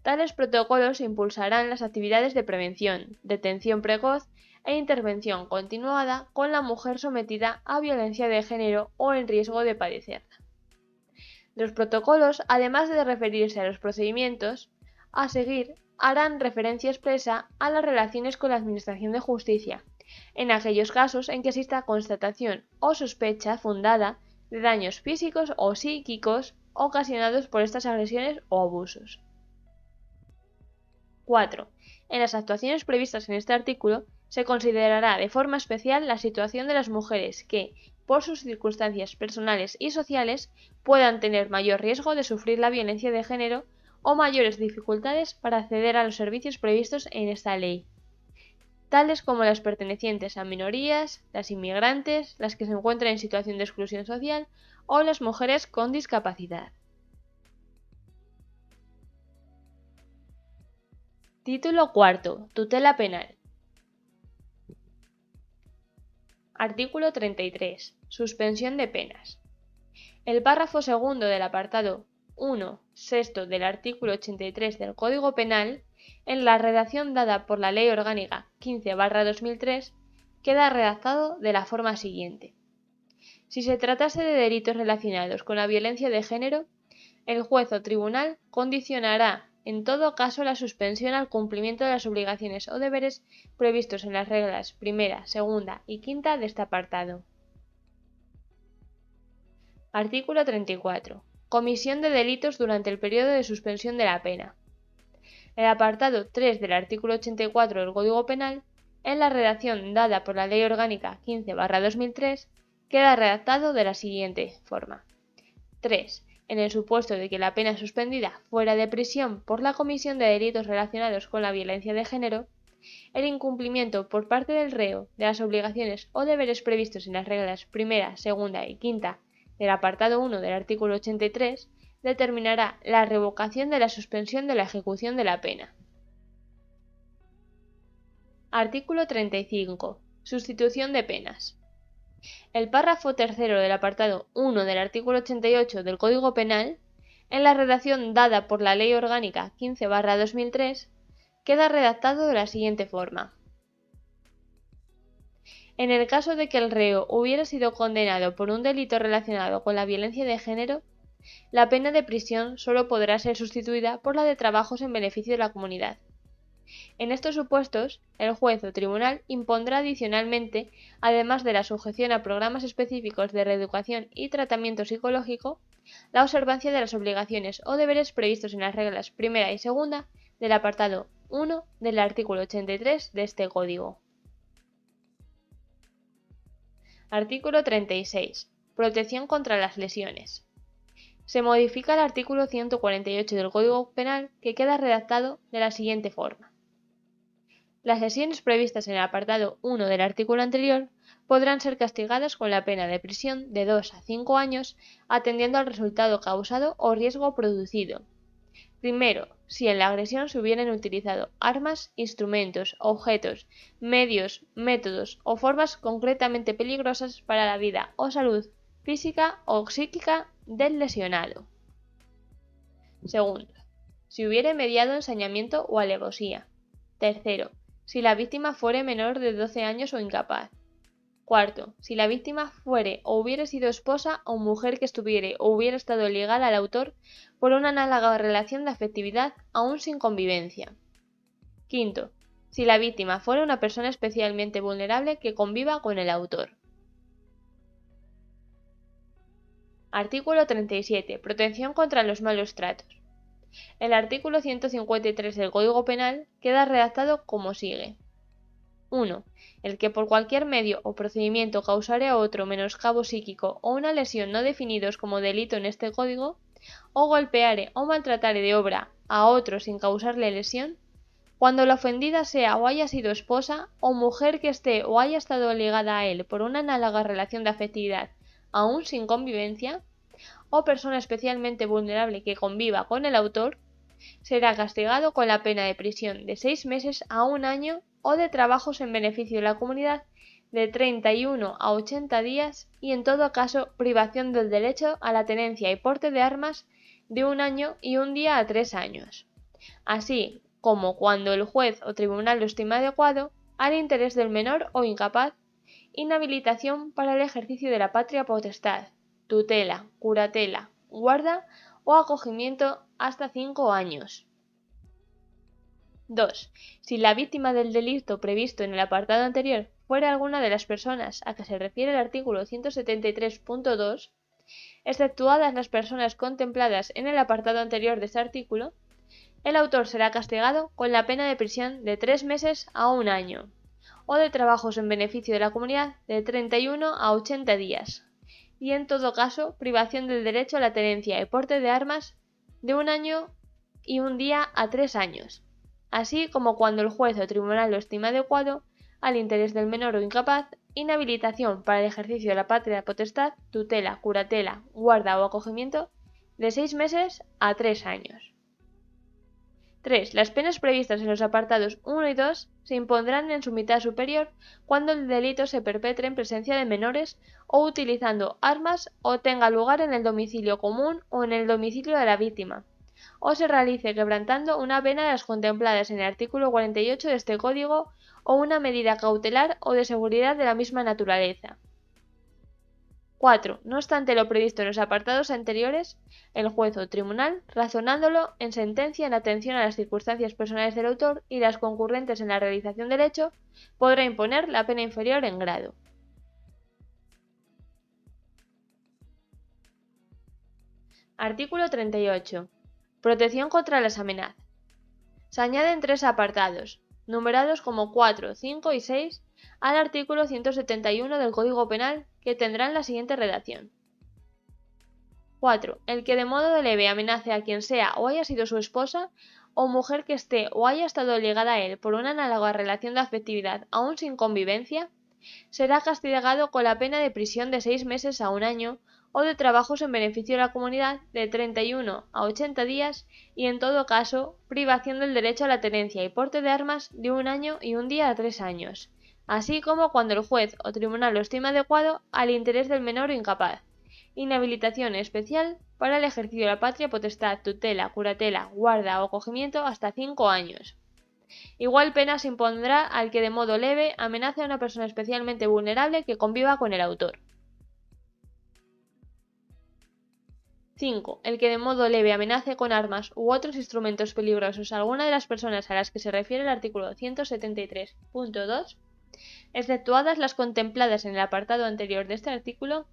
Tales protocolos impulsarán las actividades de prevención, detención precoz e intervención continuada con la mujer sometida a violencia de género o en riesgo de padecerla. Los protocolos, además de referirse a los procedimientos a seguir, harán referencia expresa a las relaciones con la Administración de Justicia, en aquellos casos en que exista constatación o sospecha fundada de daños físicos o psíquicos ocasionados por estas agresiones o abusos. 4. En las actuaciones previstas en este artículo se considerará de forma especial la situación de las mujeres que, por sus circunstancias personales y sociales, puedan tener mayor riesgo de sufrir la violencia de género o mayores dificultades para acceder a los servicios previstos en esta ley, tales como las pertenecientes a minorías, las inmigrantes, las que se encuentran en situación de exclusión social o las mujeres con discapacidad. Título cuarto. Tutela penal. Artículo 33. Suspensión de penas. El párrafo segundo del apartado 1, sexto del artículo 83 del Código Penal, en la redacción dada por la Ley Orgánica 15/2003, queda redactado de la forma siguiente. Si se tratase de delitos relacionados con la violencia de género, el juez o tribunal condicionará en todo caso la suspensión al cumplimiento de las obligaciones o deberes previstos en las reglas primera, segunda y quinta de este apartado. Artículo 34. Comisión de delitos durante el periodo de suspensión de la pena. El apartado 3 del artículo 84 del Código Penal, en la redacción dada por la Ley Orgánica 15/2003, queda redactado de la siguiente forma. 3. En el supuesto de que la pena suspendida fuera de prisión por la comisión de delitos relacionados con la violencia de género, el incumplimiento por parte del reo de las obligaciones o deberes previstos en las reglas primera, segunda y quinta del apartado 1 del artículo 83 determinará la revocación de la suspensión de la ejecución de la pena. Artículo 35. Sustitución de penas. El párrafo tercero del apartado 1 del artículo 88 del Código Penal, en la redacción dada por la Ley Orgánica 15/2003, queda redactado de la siguiente forma. En el caso de que el reo hubiera sido condenado por un delito relacionado con la violencia de género, la pena de prisión solo podrá ser sustituida por la de trabajos en beneficio de la comunidad. En estos supuestos, el juez o tribunal impondrá adicionalmente, además de la sujeción a programas específicos de reeducación y tratamiento psicológico, la observancia de las obligaciones o deberes previstos en las reglas primera y segunda del apartado 1 del artículo 83 de este Código. Artículo 36. Protección contra las lesiones. Se modifica el artículo 148 del Código Penal, que queda redactado de la siguiente forma. Las lesiones previstas en el apartado 1 del artículo anterior podrán ser castigadas con la pena de prisión de 2 a 5 años, atendiendo al resultado causado o riesgo producido. Primero, si en la agresión se hubieran utilizado armas, instrumentos, objetos, medios, métodos o formas concretamente peligrosas para la vida o salud física o psíquica del lesionado. Segundo, si hubiere mediado ensañamiento o alevosía. Tercero, si la víctima fuere menor de 12 años o incapaz. Cuarto, si la víctima fuere o hubiere sido esposa o mujer que estuviere o hubiera estado ligada al autor por una análoga relación de afectividad aún sin convivencia. Quinto, si la víctima fuera una persona especialmente vulnerable que conviva con el autor. Artículo 37. Protección contra los malos tratos. El artículo 153 del Código Penal queda redactado como sigue. 1. El que por cualquier medio o procedimiento causare a otro menoscabo psíquico o una lesión no definidos como delito en este Código, o golpeare o maltratare de obra a otro sin causarle lesión, cuando la ofendida sea o haya sido esposa o mujer que esté o haya estado ligada a él por una análoga relación de afectividad aún sin convivencia, o persona especialmente vulnerable que conviva con el autor, será castigado con la pena de prisión de 6 meses a 1 año o de trabajos en beneficio de la comunidad de 31 a 80 días y en todo caso privación del derecho a la tenencia y porte de armas de 1 año y 1 día a 3 años, así como, cuando el juez o tribunal lo estime adecuado, al interés del menor o incapaz, inhabilitación para el ejercicio de la patria potestad, tutela, curatela, guarda o acogimiento hasta 5 años. 2. Si la víctima del delito previsto en el apartado anterior fuera alguna de las personas a que se refiere el artículo 173.2, exceptuadas las personas contempladas en el apartado anterior de este artículo, el autor será castigado con la pena de prisión de 3 meses a 1 año, o de trabajos en beneficio de la comunidad de 31 a 80 días, y en todo caso privación del derecho a la tenencia y porte de armas de 1 año y 1 día a 3 años, así como cuando el juez o tribunal lo estima adecuado al interés del menor o incapaz, inhabilitación para el ejercicio de la patria potestad, tutela, curatela, guarda o acogimiento de 6 meses a 3 años. 3. Las penas previstas en los apartados 1 y 2 se impondrán en su mitad superior cuando el delito se perpetre en presencia de menores o utilizando armas o tenga lugar en el domicilio común o en el domicilio de la víctima, o se realice quebrantando una pena de las contempladas en el artículo 48 de este Código o una medida cautelar o de seguridad de la misma naturaleza. 4. No obstante lo previsto en los apartados anteriores, el juez o tribunal, razonándolo en sentencia en atención a las circunstancias personales del autor y las concurrentes en la realización del hecho, podrá imponer la pena inferior en grado. Artículo 38. Protección contra las amenazas. Se añaden 3 apartados, numerados como 4, 5 y 6, al artículo 171 del Código Penal, que tendrán la siguiente redacción. 4. El que de modo leve amenace a quien sea o haya sido su esposa o mujer que esté o haya estado ligada a él por una análoga relación de afectividad aún sin convivencia, será castigado con la pena de prisión de 6 meses a 1 año o de trabajos en beneficio de la comunidad de 31 a 80 días y en todo caso privación del derecho a la tenencia y porte de armas de 1 año y 1 día a 3 años, así como cuando el juez o tribunal lo estime adecuado al interés del menor o incapaz. Inhabilitación especial para el ejercicio de la patria potestad, tutela, curatela, guarda o acogimiento hasta 5 años. Igual pena se impondrá al que de modo leve amenace a una persona especialmente vulnerable que conviva con el autor. 5. El que de modo leve amenace con armas u otros instrumentos peligrosos a alguna de las personas a las que se refiere el artículo 173.2, exceptuadas las contempladas en el apartado anterior de este artículo,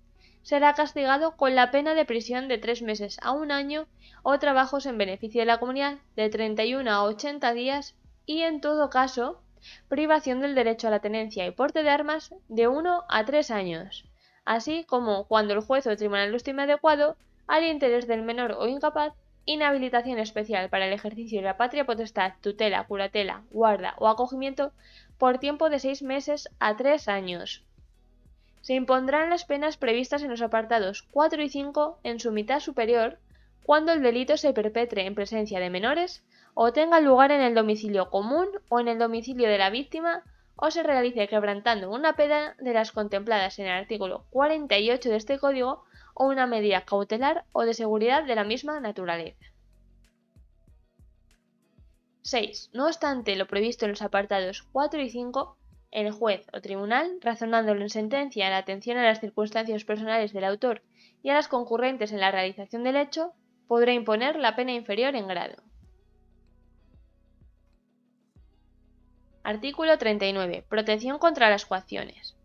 será castigado con la pena de prisión de 3 meses a 1 año o trabajos en beneficio de la comunidad de 31 a 80 días y, en todo caso, privación del derecho a la tenencia y porte de armas de 1 a 3 años, así como, cuando el juez o el tribunal lo estime adecuado, al interés del menor o incapaz, inhabilitación especial para el ejercicio de la patria potestad, tutela, curatela, guarda o acogimiento por tiempo de 6 meses a 3 años. Se impondrán las penas previstas en los apartados 4 y 5 en su mitad superior cuando el delito se perpetre en presencia de menores o tenga lugar en el domicilio común o en el domicilio de la víctima o se realice quebrantando una pena de las contempladas en el artículo 48 de este Código o una medida cautelar o de seguridad de la misma naturaleza. 6. No obstante lo previsto en los apartados 4 y 5, el juez o tribunal, razonándolo en sentencia en atención a las circunstancias personales del autor y a las concurrentes en la realización del hecho, podrá imponer la pena inferior en grado. Artículo 39. Protección contra las coacciones.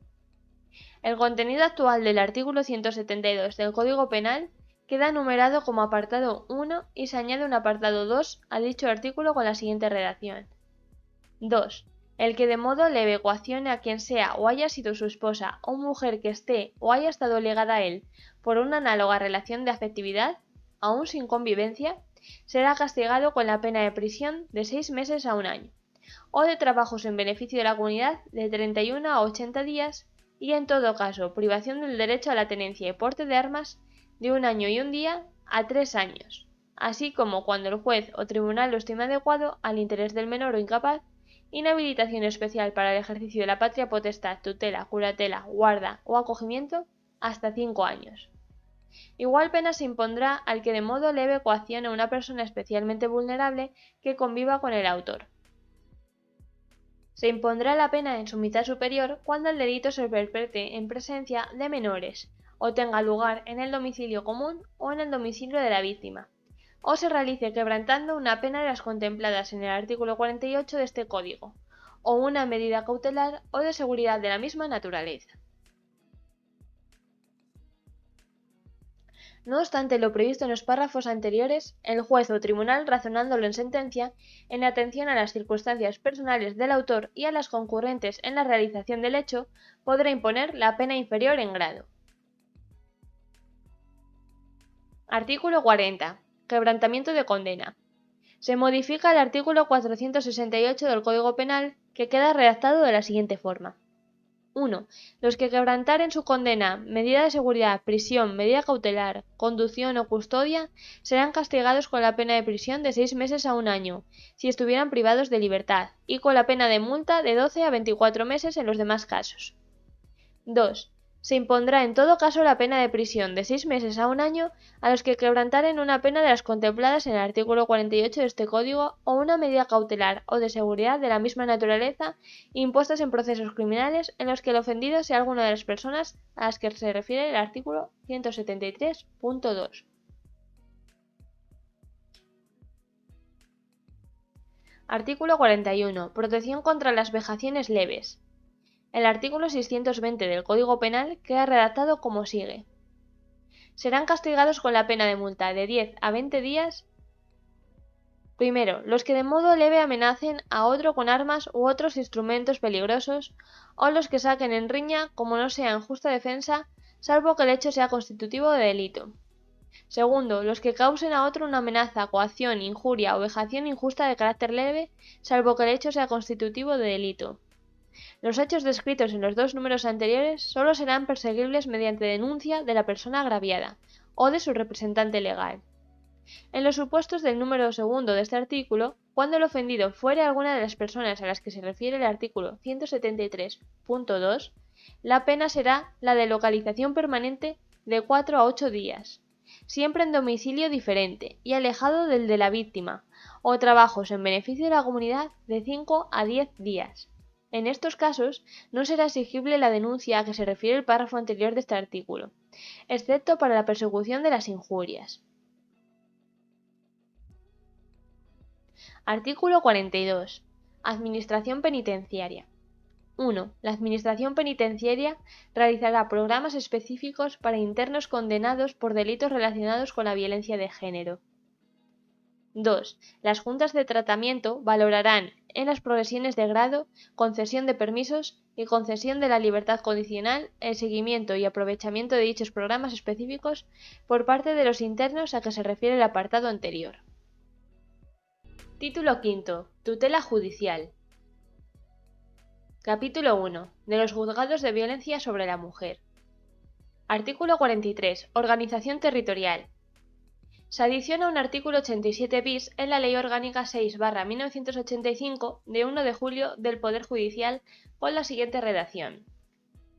El contenido actual del artículo 172 del Código Penal queda numerado como apartado 1 y se añade un apartado 2 a dicho artículo con la siguiente redacción. 2. El que de modo leve coaccione a quien sea o haya sido su esposa o mujer que esté o haya estado ligada a él por una análoga relación de afectividad, aún sin convivencia, será castigado con la pena de prisión de 6 meses a 1 año, o de trabajos en beneficio de la comunidad de 31 a 80 días y, en todo caso, privación del derecho a la tenencia y porte de armas de 1 año y 1 día a 3 años, así como, cuando el juez o tribunal lo estime adecuado al interés del menor o incapaz, inhabilitación especial para el ejercicio de la patria potestad, tutela, curatela, guarda o acogimiento hasta 5 años. Igual pena se impondrá al que de modo leve coaccione a una persona especialmente vulnerable que conviva con el autor. Se impondrá la pena en su mitad superior cuando el delito se perpetre en presencia de menores, o tenga lugar en el domicilio común o en el domicilio de la víctima, o se realice quebrantando una pena de las contempladas en el artículo 48 de este Código, o una medida cautelar o de seguridad de la misma naturaleza. No obstante lo previsto en los párrafos anteriores, el juez o tribunal, razonándolo en sentencia, en atención a las circunstancias personales del autor y a las concurrentes en la realización del hecho, podrá imponer la pena inferior en grado. Artículo 40. Quebrantamiento de condena. Se modifica el artículo 468 del Código Penal, que queda redactado de la siguiente forma. 1. Los que quebrantaren su condena, medida de seguridad, prisión, medida cautelar, conducción o custodia, serán castigados con la pena de prisión de 6 meses a 1 año, si estuvieran privados de libertad, y con la pena de multa de 12 a 24 meses en los demás casos. 2. Se impondrá en todo caso la pena de prisión de 6 meses a 1 año a los que quebrantaren una pena de las contempladas en el artículo 48 de este Código o una medida cautelar o de seguridad de la misma naturaleza impuestas en procesos criminales en los que el ofendido sea alguna de las personas a las que se refiere el artículo 173.2. Artículo 41. Protección contra las vejaciones leves. El artículo 620 del Código Penal queda redactado como sigue. Serán castigados con la pena de multa de 10 a 20 días. Primero, los que de modo leve amenacen a otro con armas u otros instrumentos peligrosos, o los que saquen en riña como no sea en justa defensa, salvo que el hecho sea constitutivo de delito. Segundo, los que causen a otro una amenaza, coacción, injuria o vejación injusta de carácter leve, salvo que el hecho sea constitutivo de delito. Los hechos descritos en los dos números anteriores solo serán perseguibles mediante denuncia de la persona agraviada o de su representante legal. En los supuestos del número segundo de este artículo, cuando el ofendido fuere alguna de las personas a las que se refiere el artículo 173.2, la pena será la de localización permanente de 4 a 8 días, siempre en domicilio diferente y alejado del de la víctima, o trabajos en beneficio de la comunidad de 5 a 10 días. En estos casos, no será exigible la denuncia a que se refiere el párrafo anterior de este artículo, excepto para la persecución de las injurias. Artículo 42. Administración penitenciaria. 1. La Administración penitenciaria realizará programas específicos para internos condenados por delitos relacionados con la violencia de género. 2. Las juntas de tratamiento valorarán en las progresiones de grado, concesión de permisos y concesión de la libertad condicional el seguimiento y aprovechamiento de dichos programas específicos por parte de los internos a que se refiere el apartado anterior. Título V. Tutela judicial. Capítulo 1. De los juzgados de violencia sobre la mujer. Artículo 43. Organización territorial. Se adiciona un artículo 87 bis en la Ley Orgánica 6/1985 de 1 de julio del Poder Judicial con la siguiente redacción.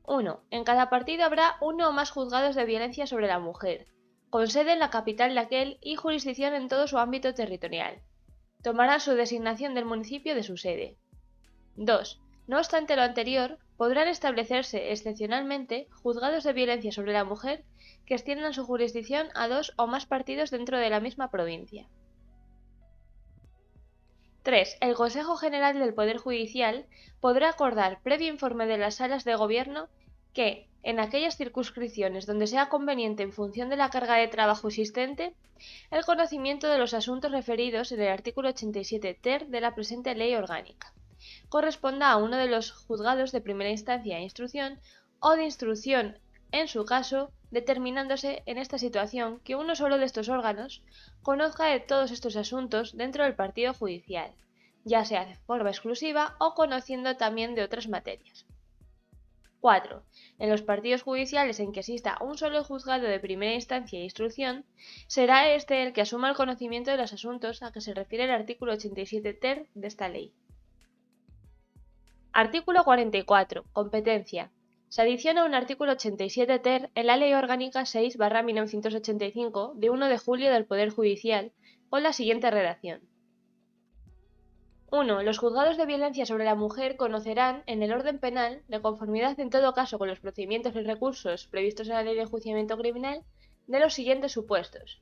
1. En cada partido habrá uno o más juzgados de violencia sobre la mujer, con sede en la capital de aquel y jurisdicción en todo su ámbito territorial. Tomará su designación del municipio de su sede. 2. No obstante lo anterior, podrán establecerse excepcionalmente juzgados de violencia sobre la mujer que extiendan su jurisdicción a 2 o más partidos dentro de la misma provincia. 3. El Consejo General del Poder Judicial podrá acordar, previo informe de las salas de gobierno, que, en aquellas circunscripciones donde sea conveniente en función de la carga de trabajo existente, el conocimiento de los asuntos referidos en el artículo 87 ter de la presente Ley Orgánica corresponda a uno de los juzgados de primera instancia e instrucción o de instrucción en su caso, determinándose en esta situación que uno solo de estos órganos conozca de todos estos asuntos dentro del partido judicial, ya sea de forma exclusiva o conociendo también de otras materias. 4. En los partidos judiciales en que exista un solo juzgado de primera instancia e instrucción, será este el que asuma el conocimiento de los asuntos a que se refiere el artículo 87 ter de esta ley. Artículo 44. Competencia. Se adiciona un artículo 87 ter en la Ley Orgánica 6/1985 de 1 de julio del Poder Judicial con la siguiente redacción. 1. Los juzgados de violencia sobre la mujer conocerán, en el orden penal, de conformidad en todo caso con los procedimientos y recursos previstos en la Ley de Enjuiciamiento Criminal, de los siguientes supuestos.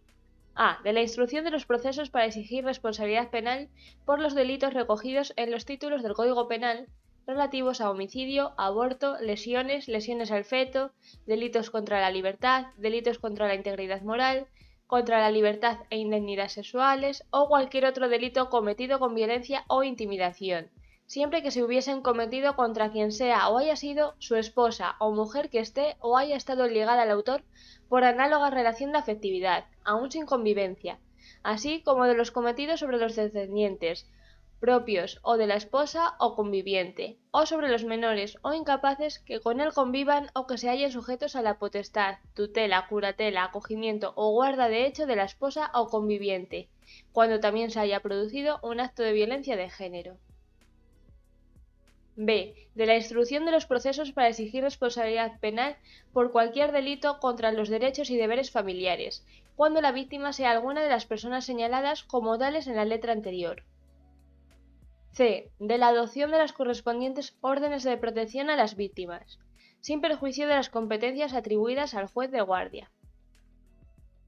A. De la instrucción de los procesos para exigir responsabilidad penal por los delitos recogidos en los títulos del Código Penal relativos a homicidio, aborto, lesiones, lesiones al feto, delitos contra la libertad, delitos contra la integridad moral, contra la libertad e indemnidad sexuales o cualquier otro delito cometido con violencia o intimidación, siempre que se hubiesen cometido contra quien sea o haya sido su esposa o mujer que esté o haya estado ligada al autor por análoga relación de afectividad, aun sin convivencia, así como de los cometidos sobre los descendientes, propios o de la esposa o conviviente, o sobre los menores o incapaces que con él convivan o que se hallen sujetos a la potestad, tutela, curatela, acogimiento o guarda de hecho de la esposa o conviviente, cuando también se haya producido un acto de violencia de género. B. De la instrucción de los procesos para exigir responsabilidad penal por cualquier delito contra los derechos y deberes familiares, cuando la víctima sea alguna de las personas señaladas como tales en la letra anterior. C. De la adopción de las correspondientes órdenes de protección a las víctimas, sin perjuicio de las competencias atribuidas al juez de guardia.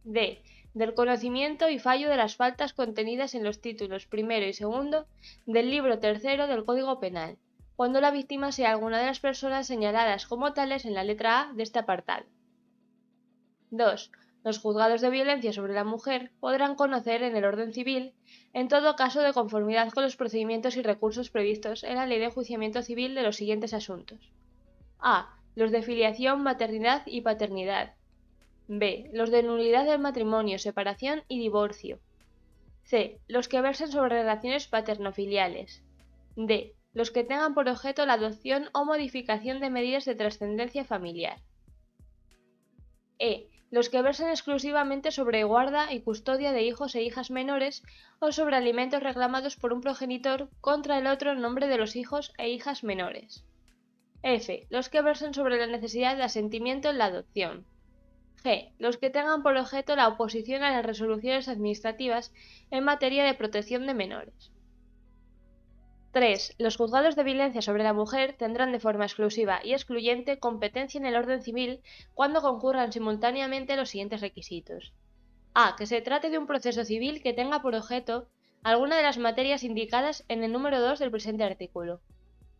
D. Del conocimiento y fallo de las faltas contenidas en los títulos primero y segundo del libro tercero del Código Penal, cuando la víctima sea alguna de las personas señaladas como tales en la letra A de este apartado. 2. Los juzgados de violencia sobre la mujer podrán conocer en el orden civil, en todo caso de conformidad con los procedimientos y recursos previstos en la Ley de Enjuiciamiento Civil de los siguientes asuntos. A. Los de filiación, maternidad y paternidad. B. Los de nulidad del matrimonio, separación y divorcio. C. Los que versen sobre relaciones paternofiliales. D. Los que tengan por objeto la adopción o modificación de medidas de trascendencia familiar. E. Los que versen exclusivamente sobre guarda y custodia de hijos e hijas menores o sobre alimentos reclamados por un progenitor contra el otro en nombre de los hijos e hijas menores. F. Los que versen sobre la necesidad de asentimiento en la adopción. G. Los que tengan por objeto la oposición a las resoluciones administrativas en materia de protección de menores. 3. Los juzgados de violencia sobre la mujer tendrán de forma exclusiva y excluyente competencia en el orden civil cuando concurran simultáneamente los siguientes requisitos. A. Que se trate de un proceso civil que tenga por objeto alguna de las materias indicadas en el número 2 del presente artículo.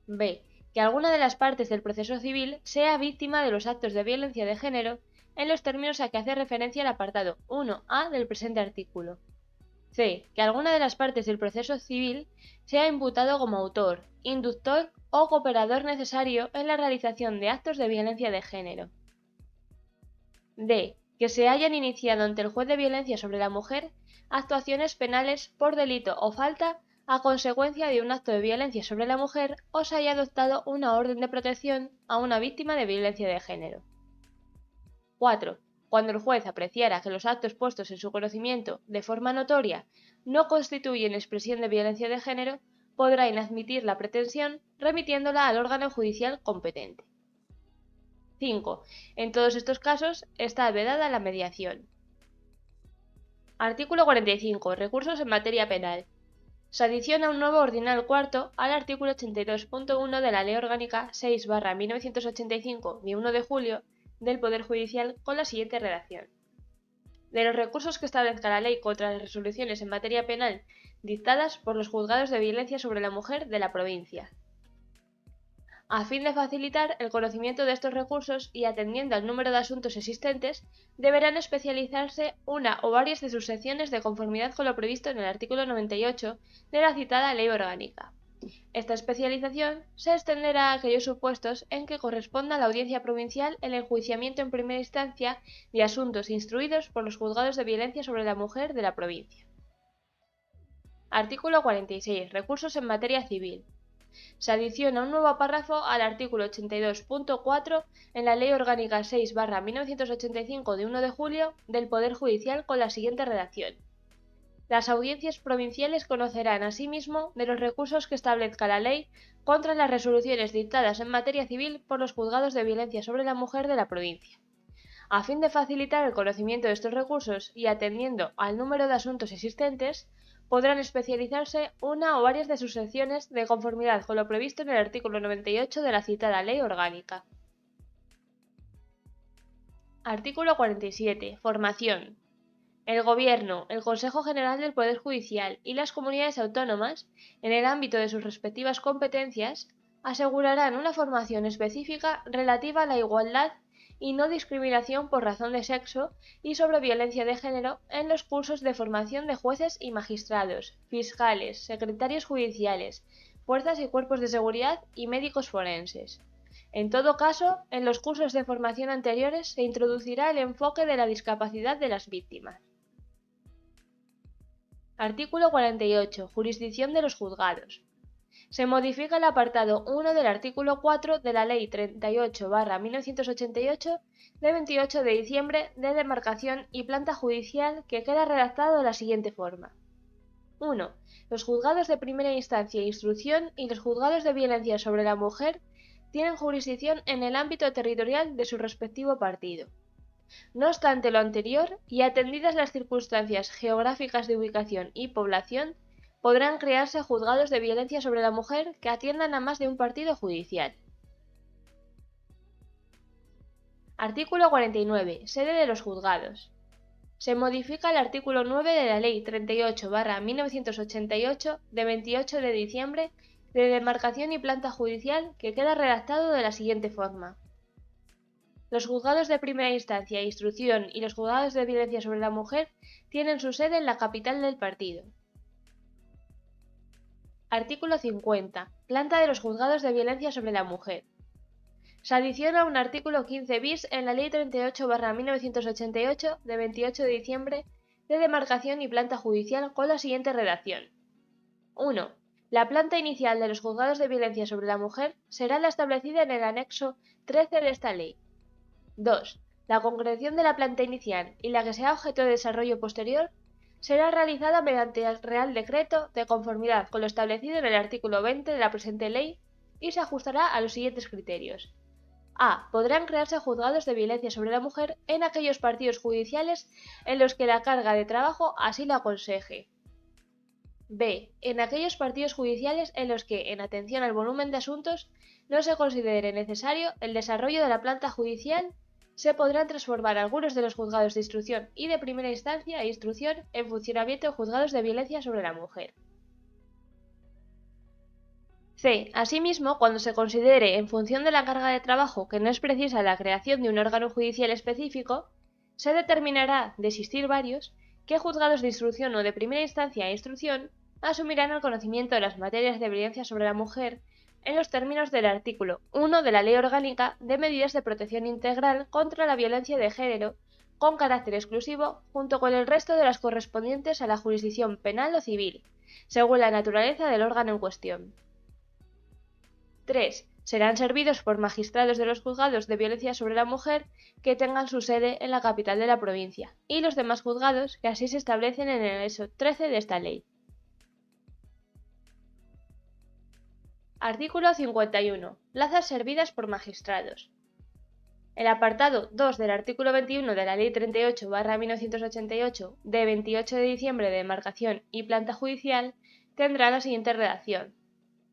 B. Que alguna de las partes del proceso civil sea víctima de los actos de violencia de género en los términos a que hace referencia el apartado 1A del presente artículo. C. Que alguna de las partes del proceso civil sea imputado como autor, inductor o cooperador necesario en la realización de actos de violencia de género. D. Que se hayan iniciado ante el juez de violencia sobre la mujer actuaciones penales por delito o falta a consecuencia de un acto de violencia sobre la mujer o se haya adoptado una orden de protección a una víctima de violencia de género. 4. Cuando el juez apreciara que los actos puestos en su conocimiento de forma notoria no constituyen expresión de violencia de género, podrá inadmitir la pretensión remitiéndola al órgano judicial competente. 5. En todos estos casos está vedada la mediación. Artículo 45. Recursos en materia penal. Se adiciona un nuevo ordinal cuarto al artículo 82.1 de la Ley Orgánica 6/1985 de 1 de julio del Poder Judicial con la siguiente redacción. De los recursos que establezca la ley contra las resoluciones en materia penal dictadas por los juzgados de violencia sobre la mujer de la provincia. A fin de facilitar el conocimiento de estos recursos y atendiendo al número de asuntos existentes, deberán especializarse una o varias de sus secciones de conformidad con lo previsto en el artículo 98 de la citada Ley Orgánica. Esta especialización se extenderá a aquellos supuestos en que corresponda a la Audiencia Provincial el enjuiciamiento en primera instancia de asuntos instruidos por los juzgados de violencia sobre la mujer de la provincia. Artículo 46. Recursos en materia civil. Se adiciona un nuevo párrafo al artículo 82.4 en la Ley Orgánica 6/1985 de 1 de julio del Poder Judicial con la siguiente redacción. Las audiencias provinciales conocerán asimismo de los recursos que establezca la ley contra las resoluciones dictadas en materia civil por los juzgados de violencia sobre la mujer de la provincia. A fin de facilitar el conocimiento de estos recursos y atendiendo al número de asuntos existentes, podrán especializarse una o varias de sus secciones de conformidad con lo previsto en el artículo 98 de la citada Ley Orgánica. Artículo 47. Formación. El Gobierno, el Consejo General del Poder Judicial y las comunidades autónomas, en el ámbito de sus respectivas competencias, asegurarán una formación específica relativa a la igualdad y no discriminación por razón de sexo y sobre violencia de género en los cursos de formación de jueces y magistrados, fiscales, secretarios judiciales, fuerzas y cuerpos de seguridad y médicos forenses. En todo caso, en los cursos de formación anteriores se introducirá el enfoque de la discapacidad de las víctimas. Artículo 48. Jurisdicción de los juzgados. Se modifica el apartado 1 del artículo 4 de la Ley 38/1988 de 28 de diciembre de demarcación y planta judicial, que queda redactado de la siguiente forma. 1. Los juzgados de primera instancia e instrucción y los juzgados de violencia sobre la mujer tienen jurisdicción en el ámbito territorial de su respectivo partido. No obstante lo anterior, y atendidas las circunstancias geográficas de ubicación y población, podrán crearse juzgados de violencia sobre la mujer que atiendan a más de un partido judicial. Artículo 49. Sede de los juzgados. Se modifica el artículo 9 de la Ley 38/1988 de 28 de diciembre de demarcación y planta judicial, que queda redactado de la siguiente forma. Los juzgados de primera instancia e instrucción y los juzgados de violencia sobre la mujer tienen su sede en la capital del partido. Artículo 50. Planta de los juzgados de violencia sobre la mujer. Se adiciona un artículo 15 bis en la Ley 38/1988 de 28 de diciembre de demarcación y planta judicial con la siguiente redacción. 1. La planta inicial de los juzgados de violencia sobre la mujer será la establecida en el anexo 13 de esta ley. 2. La concreción de la planta inicial y la que sea objeto de desarrollo posterior será realizada mediante el Real Decreto de conformidad con lo establecido en el artículo 20 de la presente ley y se ajustará a los siguientes criterios. A. Podrán crearse juzgados de violencia sobre la mujer en aquellos partidos judiciales en los que la carga de trabajo así lo aconseje. B. En aquellos partidos judiciales en los que, en atención al volumen de asuntos, no se considere necesario el desarrollo de la planta judicial, se podrán transformar algunos de los juzgados de instrucción y de primera instancia e instrucción en funcionamiento de juzgados de violencia sobre la mujer. C. Asimismo, cuando se considere, en función de la carga de trabajo, que no es precisa la creación de un órgano judicial específico, se determinará, de existir varios, qué juzgados de instrucción o de primera instancia e instrucción asumirán el conocimiento de las materias de violencia sobre la mujer en los términos del artículo 1 de la Ley Orgánica de Medidas de Protección Integral contra la Violencia de Género, con carácter exclusivo, junto con el resto de las correspondientes a la jurisdicción penal o civil, según la naturaleza del órgano en cuestión. 3. Serán servidos por magistrados de los juzgados de violencia sobre la mujer que tengan su sede en la capital de la provincia, y los demás juzgados que así se establecen en el anexo 13 de esta ley. Artículo 51. Plazas servidas por magistrados. El apartado 2 del artículo 21 de la Ley 38/1988 de 28 de diciembre de demarcación y planta judicial tendrá la siguiente redacción.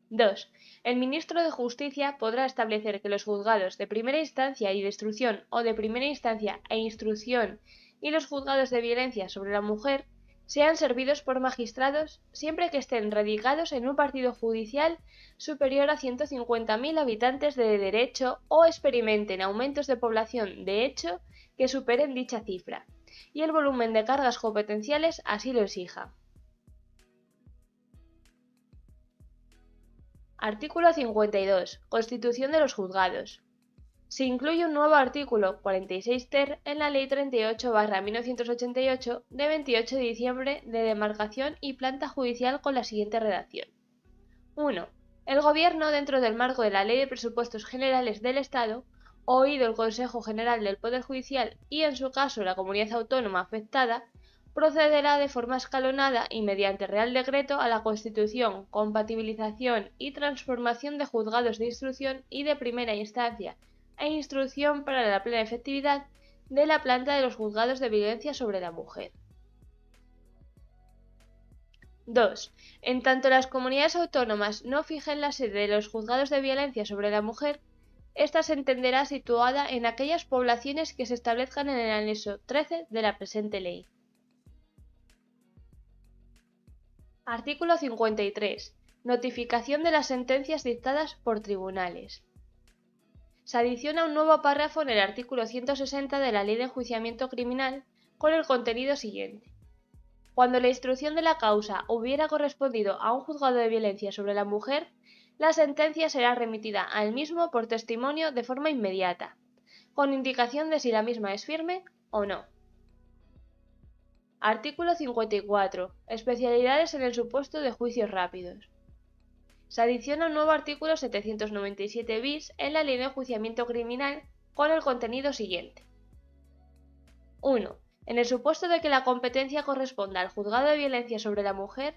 2. El ministro de Justicia podrá establecer que los juzgados de primera instancia y de instrucción o de primera instancia e instrucción y los juzgados de violencia sobre la mujer sean servidos por magistrados siempre que estén radicados en un partido judicial superior a 150.000 habitantes de derecho o experimenten aumentos de población de hecho que superen dicha cifra, y el volumen de cargas competenciales así lo exija. Artículo 52. Constitución de los juzgados. Se incluye un nuevo artículo 46 ter en la Ley 38/1988 de 28 de diciembre de demarcación y planta judicial con la siguiente redacción. 1. El Gobierno, dentro del marco de la Ley de Presupuestos Generales del Estado, oído el Consejo General del Poder Judicial y, en su caso, la comunidad autónoma afectada, procederá de forma escalonada y mediante Real Decreto a la constitución, compatibilización y transformación de juzgados de instrucción y de primera instancia e instrucción para la plena efectividad de la planta de los juzgados de violencia sobre la mujer. 2. En tanto las comunidades autónomas no fijen la sede de los juzgados de violencia sobre la mujer, ésta se entenderá situada en aquellas poblaciones que se establezcan en el anexo 13 de la presente ley. Artículo 53. Notificación de las sentencias dictadas por tribunales. Se adiciona un nuevo párrafo en el artículo 160 de la Ley de Enjuiciamiento Criminal con el contenido siguiente. Cuando la instrucción de la causa hubiera correspondido a un juzgado de violencia sobre la mujer, la sentencia será remitida al mismo por testimonio de forma inmediata, con indicación de si la misma es firme o no. Artículo 54. Especialidades en el supuesto de juicios rápidos. Se adiciona un nuevo artículo 797 bis en la Ley de Enjuiciamiento Criminal con el contenido siguiente. 1. En el supuesto de que la competencia corresponda al juzgado de violencia sobre la mujer,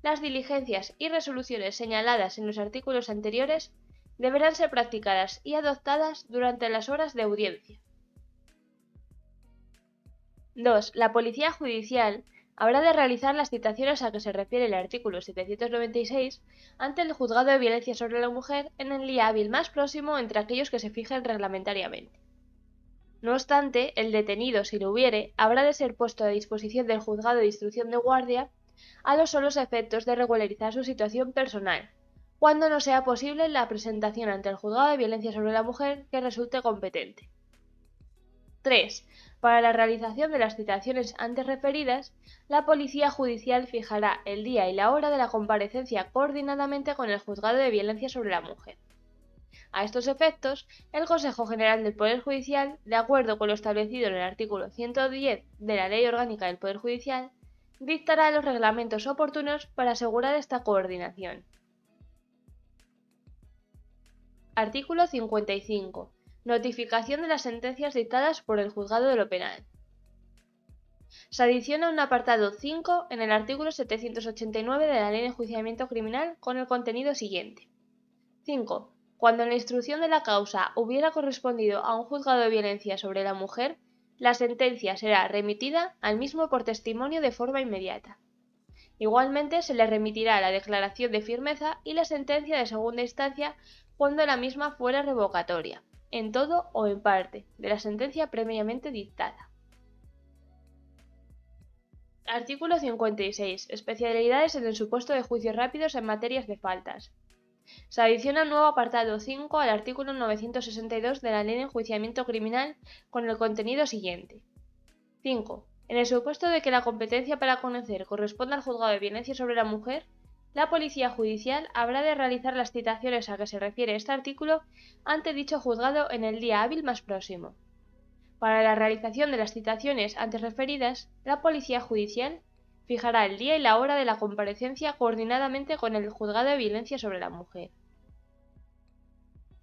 las diligencias y resoluciones señaladas en los artículos anteriores deberán ser practicadas y adoptadas durante las horas de audiencia. 2. La Policía Judicial habrá de realizar las citaciones a que se refiere el artículo 796 ante el juzgado de violencia sobre la mujer en el día hábil más próximo entre aquellos que se fijen reglamentariamente. No obstante, el detenido, si lo hubiere, habrá de ser puesto a disposición del juzgado de instrucción de guardia a los solos efectos de regularizar su situación personal, cuando no sea posible la presentación ante el juzgado de violencia sobre la mujer que resulte competente. 3. Para la realización de las citaciones antes referidas, la Policía Judicial fijará el día y la hora de la comparecencia coordinadamente con el juzgado de violencia sobre la mujer. A estos efectos, el Consejo General del Poder Judicial, de acuerdo con lo establecido en el artículo 110 de la Ley Orgánica del Poder Judicial, dictará los reglamentos oportunos para asegurar esta coordinación. Artículo 55. Notificación de las sentencias dictadas por el Juzgado de lo Penal. Se adiciona un apartado 5 en el artículo 789 de la Ley de Enjuiciamiento Criminal con el contenido siguiente. 5. Cuando la instrucción de la causa hubiera correspondido a un juzgado de violencia sobre la mujer, la sentencia será remitida al mismo por testimonio de forma inmediata. Igualmente se le remitirá la declaración de firmeza y la sentencia de segunda instancia cuando la misma fuera revocatoria, en todo o en parte, de la sentencia previamente dictada. Artículo 56. Especialidades en el supuesto de juicios rápidos en materias de faltas. Se adiciona un nuevo apartado 5 al artículo 962 de la Ley de Enjuiciamiento Criminal con el contenido siguiente. 5. En el supuesto de que la competencia para conocer corresponda al juzgado de violencia sobre la mujer, la Policía Judicial habrá de realizar las citaciones a que se refiere este artículo ante dicho juzgado en el día hábil más próximo. Para la realización de las citaciones antes referidas, la Policía Judicial fijará el día y la hora de la comparecencia coordinadamente con el juzgado de violencia sobre la mujer.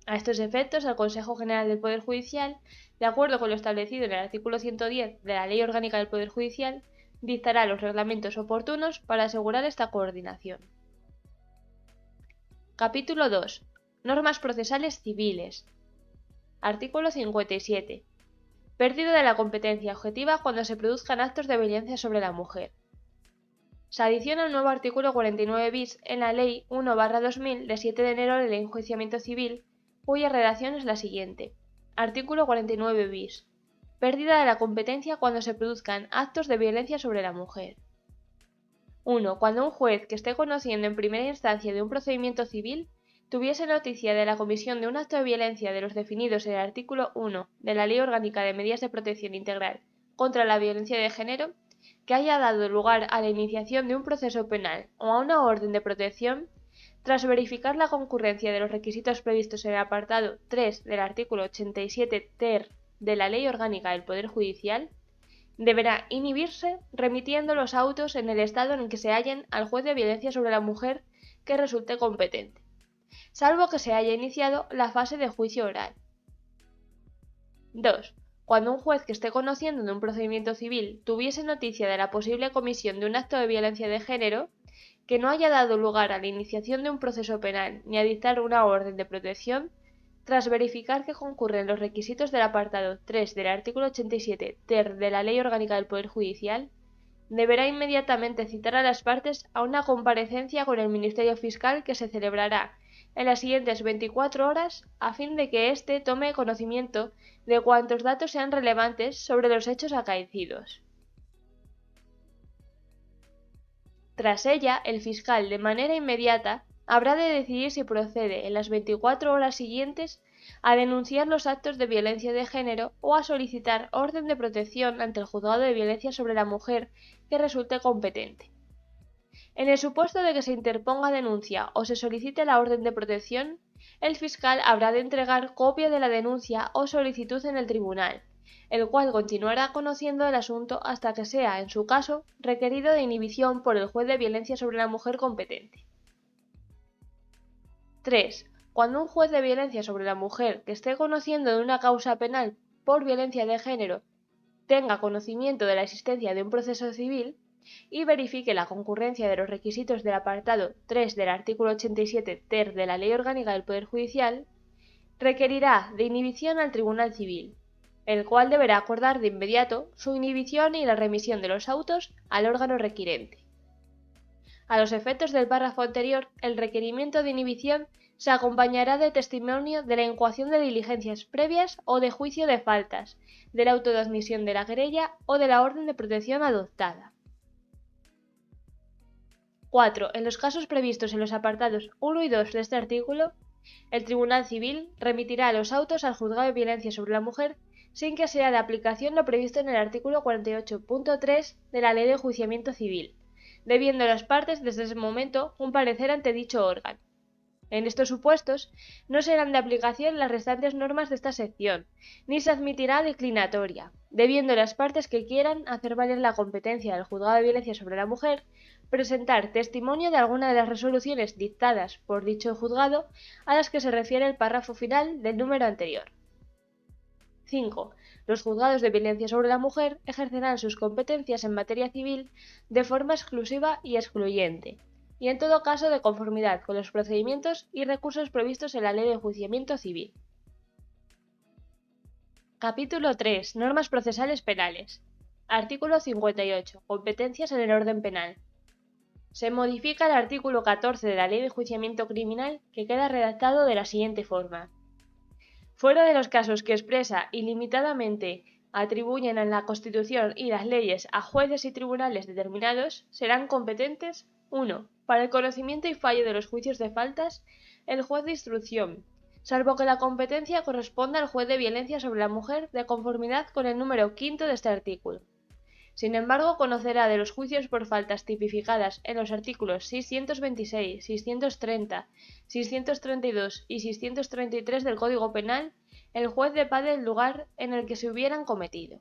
A estos efectos, el Consejo General del Poder Judicial, de acuerdo con lo establecido en el artículo 110 de la Ley Orgánica del Poder Judicial, dictará los reglamentos oportunos para asegurar esta coordinación. Capítulo 2. Normas procesales civiles. Artículo 57. Pérdida de la competencia objetiva cuando se produzcan actos de violencia sobre la mujer. Se adiciona un nuevo artículo 49 bis en la Ley 1/2000 de 7 de enero del enjuiciamiento civil, cuya redacción es la siguiente. Artículo 49 bis. Pérdida de la competencia cuando se produzcan actos de violencia sobre la mujer. 1. Cuando un juez que esté conociendo en primera instancia de un procedimiento civil tuviese noticia de la comisión de un acto de violencia de los definidos en el artículo 1 de la Ley Orgánica de Medidas de Protección Integral contra la Violencia de Género, que haya dado lugar a la iniciación de un proceso penal o a una orden de protección, tras verificar la concurrencia de los requisitos previstos en el apartado 3 del artículo 87 ter de la Ley Orgánica del Poder Judicial, deberá inhibirse remitiendo los autos en el estado en que se hallen al juez de violencia sobre la mujer que resulte competente, salvo que se haya iniciado la fase de juicio oral. 2. Cuando un juez que esté conociendo de un procedimiento civil tuviese noticia de la posible comisión de un acto de violencia de género, que no haya dado lugar a la iniciación de un proceso penal ni a dictar una orden de protección, tras verificar que concurren los requisitos del apartado 3 del artículo 87 ter de la Ley Orgánica del Poder Judicial, deberá inmediatamente citar a las partes a una comparecencia con el Ministerio Fiscal que se celebrará en las siguientes 24 horas a fin de que éste tome conocimiento de cuantos datos sean relevantes sobre los hechos acaecidos. Tras ella, el fiscal, de manera inmediata, habrá de decidir si procede en las 24 horas siguientes a denunciar los actos de violencia de género o a solicitar orden de protección ante el Juzgado de Violencia sobre la Mujer que resulte competente. En el supuesto de que se interponga denuncia o se solicite la orden de protección, el fiscal habrá de entregar copia de la denuncia o solicitud en el tribunal, el cual continuará conociendo el asunto hasta que sea, en su caso, requerido de inhibición por el juez de violencia sobre la mujer competente. 3. Cuando un juez de violencia sobre la mujer que esté conociendo de una causa penal por violencia de género tenga conocimiento de la existencia de un proceso civil y verifique la concurrencia de los requisitos del apartado 3 del artículo 87 ter de la Ley Orgánica del Poder Judicial, requerirá de inhibición al Tribunal Civil, el cual deberá acordar de inmediato su inhibición y la remisión de los autos al órgano requirente. A los efectos del párrafo anterior, el requerimiento de inhibición se acompañará de testimonio de la incoación de diligencias previas o de juicio de faltas, del auto de admisión de la querella o de la orden de protección adoptada. 4. En los casos previstos en los apartados 1 y 2 de este artículo, el Tribunal Civil remitirá los autos al Juzgado de Violencia sobre la Mujer sin que sea de aplicación lo previsto en el artículo 48.3 de la Ley de Enjuiciamiento Civil, debiendo las partes desde ese momento comparecer ante dicho órgano. En estos supuestos, no serán de aplicación las restantes normas de esta sección, ni se admitirá declinatoria, debiendo las partes que quieran hacer valer la competencia del Juzgado de Violencia sobre la Mujer presentar testimonio de alguna de las resoluciones dictadas por dicho juzgado a las que se refiere el párrafo final del número anterior. 5. Los juzgados de violencia sobre la mujer ejercerán sus competencias en materia civil de forma exclusiva y excluyente, y en todo caso de conformidad con los procedimientos y recursos previstos en la Ley de Enjuiciamiento Civil. Capítulo 3. Normas procesales penales. Artículo 58. Competencias en el orden penal. Se modifica el artículo 14 de la Ley de Enjuiciamiento Criminal, que queda redactado de la siguiente forma. Fuera de los casos que expresa y limitadamente atribuyen en la Constitución y las leyes a jueces y tribunales determinados, serán competentes 1. Para el conocimiento y fallo de los juicios de faltas, el juez de instrucción, salvo que la competencia corresponda al juez de violencia sobre la mujer de conformidad con el número 5 de este artículo. Sin embargo, conocerá de los juicios por faltas tipificadas en los artículos 626, 630, 632 y 633 del Código Penal el juez de paz del lugar en el que se hubieran cometido.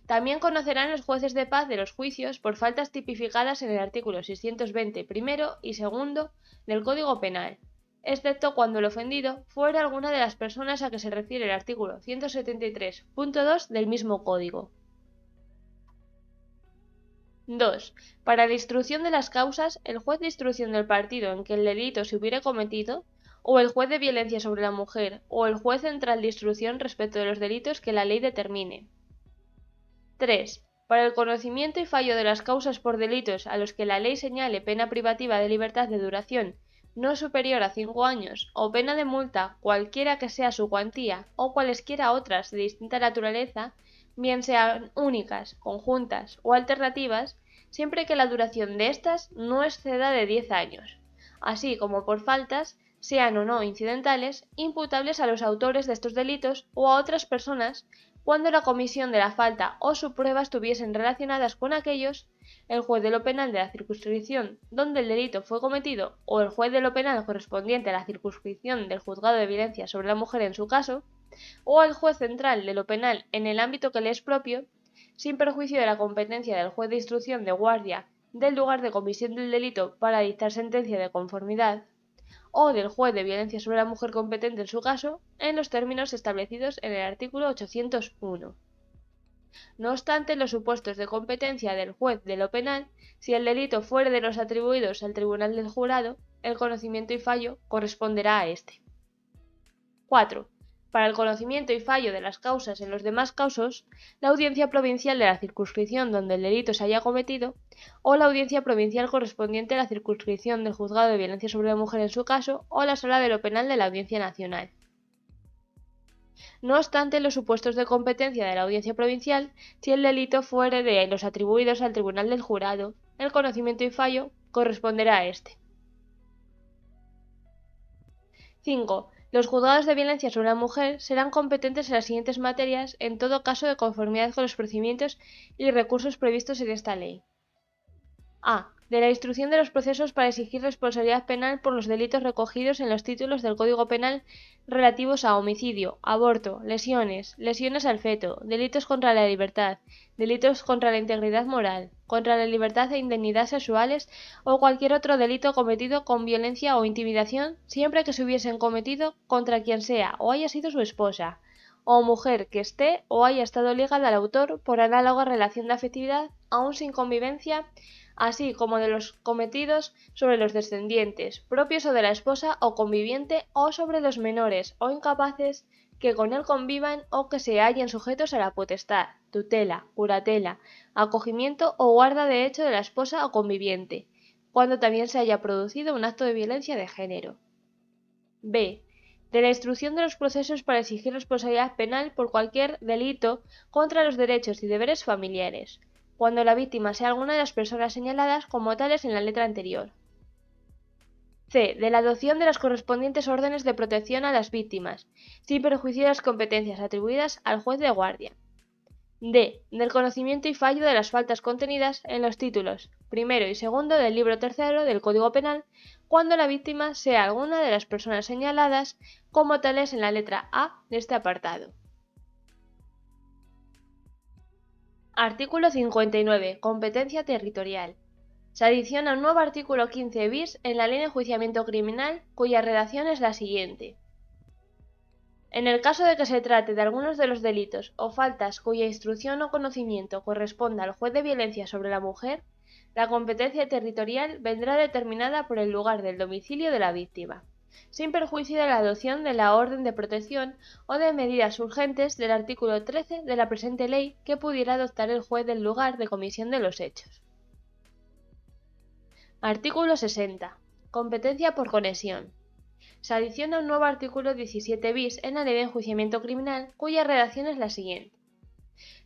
También conocerán los jueces de paz de los juicios por faltas tipificadas en el artículo 620 primero y segundo del Código Penal, excepto cuando el ofendido fuera alguna de las personas a que se refiere el artículo 173.2 del mismo Código. 2. Para la instrucción de las causas, el juez de instrucción del partido en que el delito se hubiere cometido, o el juez de violencia sobre la mujer, o el juez central de instrucción respecto de los delitos que la ley determine. 3. Para el conocimiento y fallo de las causas por delitos a los que la ley señale pena privativa de libertad de duración no superior a 5 años, o pena de multa, cualquiera que sea su cuantía, o cualesquiera otras de distinta naturaleza, bien sean únicas, conjuntas o alternativas, siempre que la duración de éstas no exceda de 10 años, así como por faltas, sean o no incidentales, imputables a los autores de estos delitos o a otras personas, cuando la comisión de la falta o su prueba estuviesen relacionadas con aquellos, el juez de lo penal de la circunscripción donde el delito fue cometido o el juez de lo penal correspondiente a la circunscripción del juzgado de violencia sobre la mujer en su caso, o al juez central de lo penal en el ámbito que le es propio, sin perjuicio de la competencia del juez de instrucción de guardia del lugar de comisión del delito para dictar sentencia de conformidad, o del juez de violencia sobre la mujer competente en su caso, en los términos establecidos en el artículo 801. No obstante, en los supuestos de competencia del juez de lo penal, si el delito fuere de los atribuidos al tribunal del jurado, el conocimiento y fallo corresponderá a éste. 4. Para el conocimiento y fallo de las causas en los demás casos, la Audiencia Provincial de la circunscripción donde el delito se haya cometido, o la Audiencia Provincial correspondiente a la circunscripción del Juzgado de Violencia sobre la Mujer en su caso, o la Sala de lo Penal de la Audiencia Nacional. No obstante, en los supuestos de competencia de la Audiencia Provincial, si el delito fuere de los atribuidos al Tribunal del Jurado, el conocimiento y fallo corresponderá a éste. 5. Los juzgados de violencia sobre la mujer serán competentes en las siguientes materias en todo caso de conformidad con los procedimientos y recursos previstos en esta ley. A. De la instrucción de los procesos para exigir responsabilidad penal por los delitos recogidos en los títulos del Código Penal relativos a homicidio, aborto, lesiones, lesiones al feto, delitos contra la libertad, delitos contra la integridad moral, contra la libertad e indemnidad sexuales o cualquier otro delito cometido con violencia o intimidación, siempre que se hubiesen cometido contra quien sea o haya sido su esposa, o mujer que esté o haya estado ligada al autor por análoga relación de afectividad, aun sin convivencia, así como de los cometidos sobre los descendientes, propios o de la esposa o conviviente, o sobre los menores o incapaces que con él convivan o que se hallen sujetos a la potestad, tutela, curatela, acogimiento o guarda de hecho de la esposa o conviviente, cuando también se haya producido un acto de violencia de género. B. De la instrucción de los procesos para exigir responsabilidad penal por cualquier delito contra los derechos y deberes familiares, cuando la víctima sea alguna de las personas señaladas como tales en la letra anterior. C. De la adopción de las correspondientes órdenes de protección a las víctimas, sin perjuicio de las competencias atribuidas al juez de guardia. D. Del conocimiento y fallo de las faltas contenidas en los títulos primero y segundo del libro tercero del Código Penal, cuando la víctima sea alguna de las personas señaladas como tales en la letra A de este apartado. Artículo 59. Competencia territorial. Se adiciona un nuevo artículo 15 bis en la Ley de Enjuiciamiento Criminal, cuya redacción es la siguiente. En el caso de que se trate de algunos de los delitos o faltas cuya instrucción o conocimiento corresponda al juez de violencia sobre la mujer, la competencia territorial vendrá determinada por el lugar del domicilio de la víctima, sin perjuicio de la adopción de la orden de protección o de medidas urgentes del artículo 13 de la presente ley que pudiera adoptar el juez del lugar de comisión de los hechos. Artículo 60. Competencia por conexión. Se adiciona un nuevo artículo 17 bis en la Ley de Enjuiciamiento Criminal, cuya redacción es la siguiente.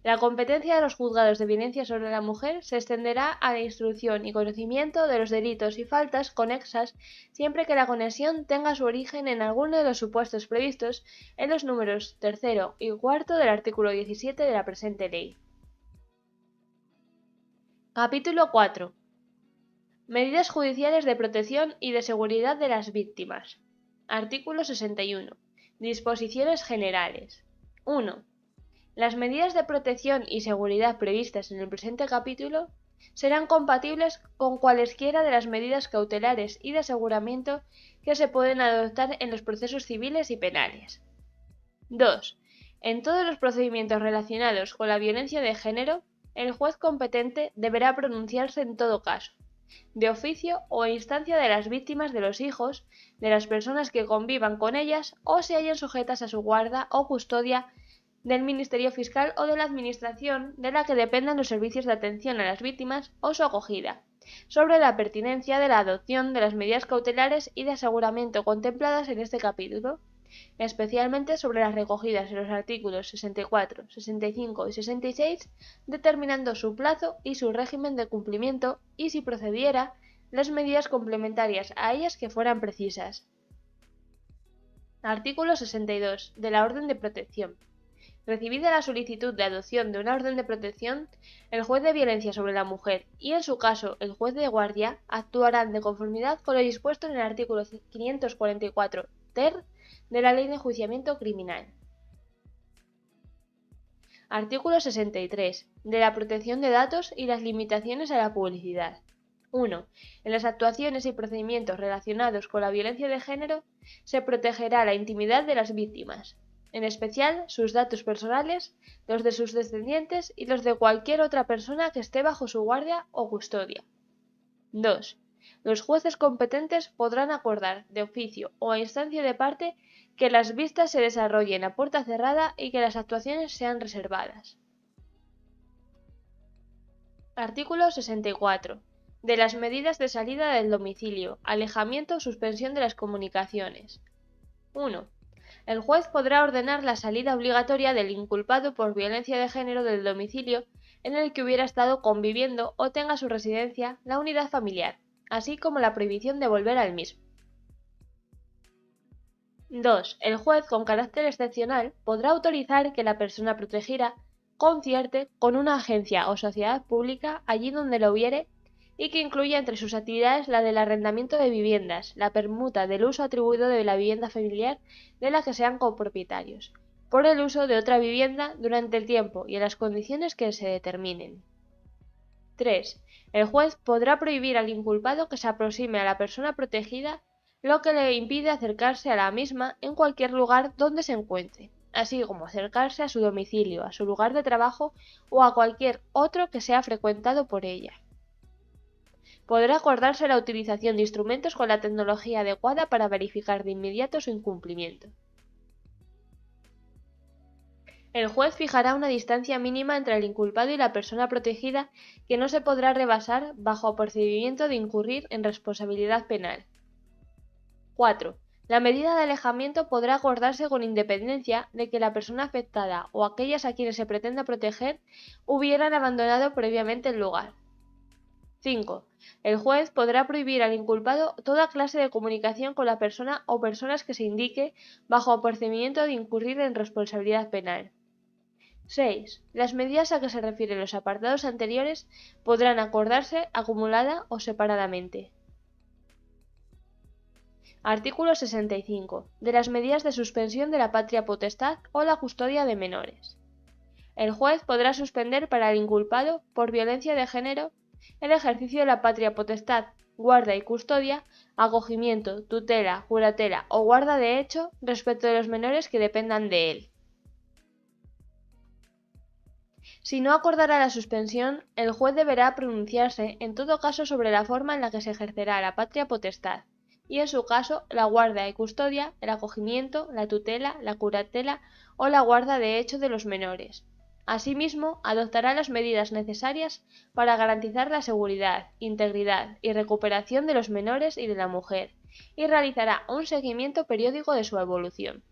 La competencia de los juzgados de violencia sobre la mujer se extenderá a la instrucción y conocimiento de los delitos y faltas conexas siempre que la conexión tenga su origen en alguno de los supuestos previstos en los números 3 y 4 del artículo 17 de la presente ley. Capítulo 4. Medidas judiciales de protección y de seguridad de las víctimas. Artículo 61. Disposiciones generales. 1. Las medidas de protección y seguridad previstas en el presente capítulo serán compatibles con cualesquiera de las medidas cautelares y de aseguramiento que se pueden adoptar en los procesos civiles y penales. 2. En todos los procedimientos relacionados con la violencia de género, el juez competente deberá pronunciarse en todo caso, de oficio o a instancia de las víctimas, de los hijos, de las personas que convivan con ellas o se hallen sujetas a su guarda o custodia, del Ministerio Fiscal o de la Administración de la que dependan los servicios de atención a las víctimas o su acogida, sobre la pertinencia de la adopción de las medidas cautelares y de aseguramiento contempladas en este capítulo, especialmente sobre las recogidas en los artículos 64, 65 y 66, determinando su plazo y su régimen de cumplimiento y, si procediera, las medidas complementarias a ellas que fueran precisas. Artículo 62. De la orden de protección. Recibida la solicitud de adopción de una orden de protección, el juez de violencia sobre la mujer y, en su caso, el juez de guardia actuarán de conformidad con lo dispuesto en el artículo 544 ter de la Ley de Enjuiciamiento Criminal. Artículo 63. De la protección de datos y las limitaciones a la publicidad. 1. En las actuaciones y procedimientos relacionados con la violencia de género se protegerá la intimidad de las víctimas, en especial sus datos personales, los de sus descendientes y los de cualquier otra persona que esté bajo su guardia o custodia. 2. Los jueces competentes podrán acordar, de oficio o a instancia de parte, que las vistas se desarrollen a puerta cerrada y que las actuaciones sean reservadas. Artículo 64. De las medidas de salida del domicilio, alejamiento o suspensión de las comunicaciones. 1. El juez podrá ordenar la salida obligatoria del inculpado por violencia de género del domicilio en el que hubiera estado conviviendo o tenga su residencia la unidad familiar, así como la prohibición de volver al mismo. 2. El juez, con carácter excepcional, podrá autorizar que la persona protegida concierte con una agencia o sociedad pública allí donde lo hubiere y que incluya entre sus actividades la del arrendamiento de viviendas, la permuta del uso atribuido de la vivienda familiar de la que sean copropietarios, por el uso de otra vivienda durante el tiempo y en las condiciones que se determinen. 3. El juez podrá prohibir al inculpado que se aproxime a la persona protegida, lo que le impide acercarse a la misma en cualquier lugar donde se encuentre, así como acercarse a su domicilio, a su lugar de trabajo o a cualquier otro que sea frecuentado por ella. Podrá acordarse la utilización de instrumentos con la tecnología adecuada para verificar de inmediato su incumplimiento. El juez fijará una distancia mínima entre el inculpado y la persona protegida que no se podrá rebasar bajo apercibimiento de incurrir en responsabilidad penal. 4. La medida de alejamiento podrá acordarse con independencia de que la persona afectada o aquellas a quienes se pretenda proteger hubieran abandonado previamente el lugar. 5. El juez podrá prohibir al inculpado toda clase de comunicación con la persona o personas que se indique bajo apercibimiento de incurrir en responsabilidad penal. 6. Las medidas a que se refieren los apartados anteriores podrán acordarse acumulada o separadamente. Artículo 65. De las medidas de suspensión de la patria potestad o la custodia de menores. El juez podrá suspender para el inculpado, por violencia de género, el ejercicio de la patria potestad, guarda y custodia, acogimiento, tutela, curatela o guarda de hecho respecto de los menores que dependan de él. Si no acordara la suspensión, el juez deberá pronunciarse en todo caso sobre la forma en la que se ejercerá la patria potestad, y en su caso la guarda y custodia, el acogimiento, la tutela, la curatela o la guarda de hecho de los menores. Asimismo, adoptará las medidas necesarias para garantizar la seguridad, integridad y recuperación de los menores y de la mujer, y realizará un seguimiento periódico de su evolución.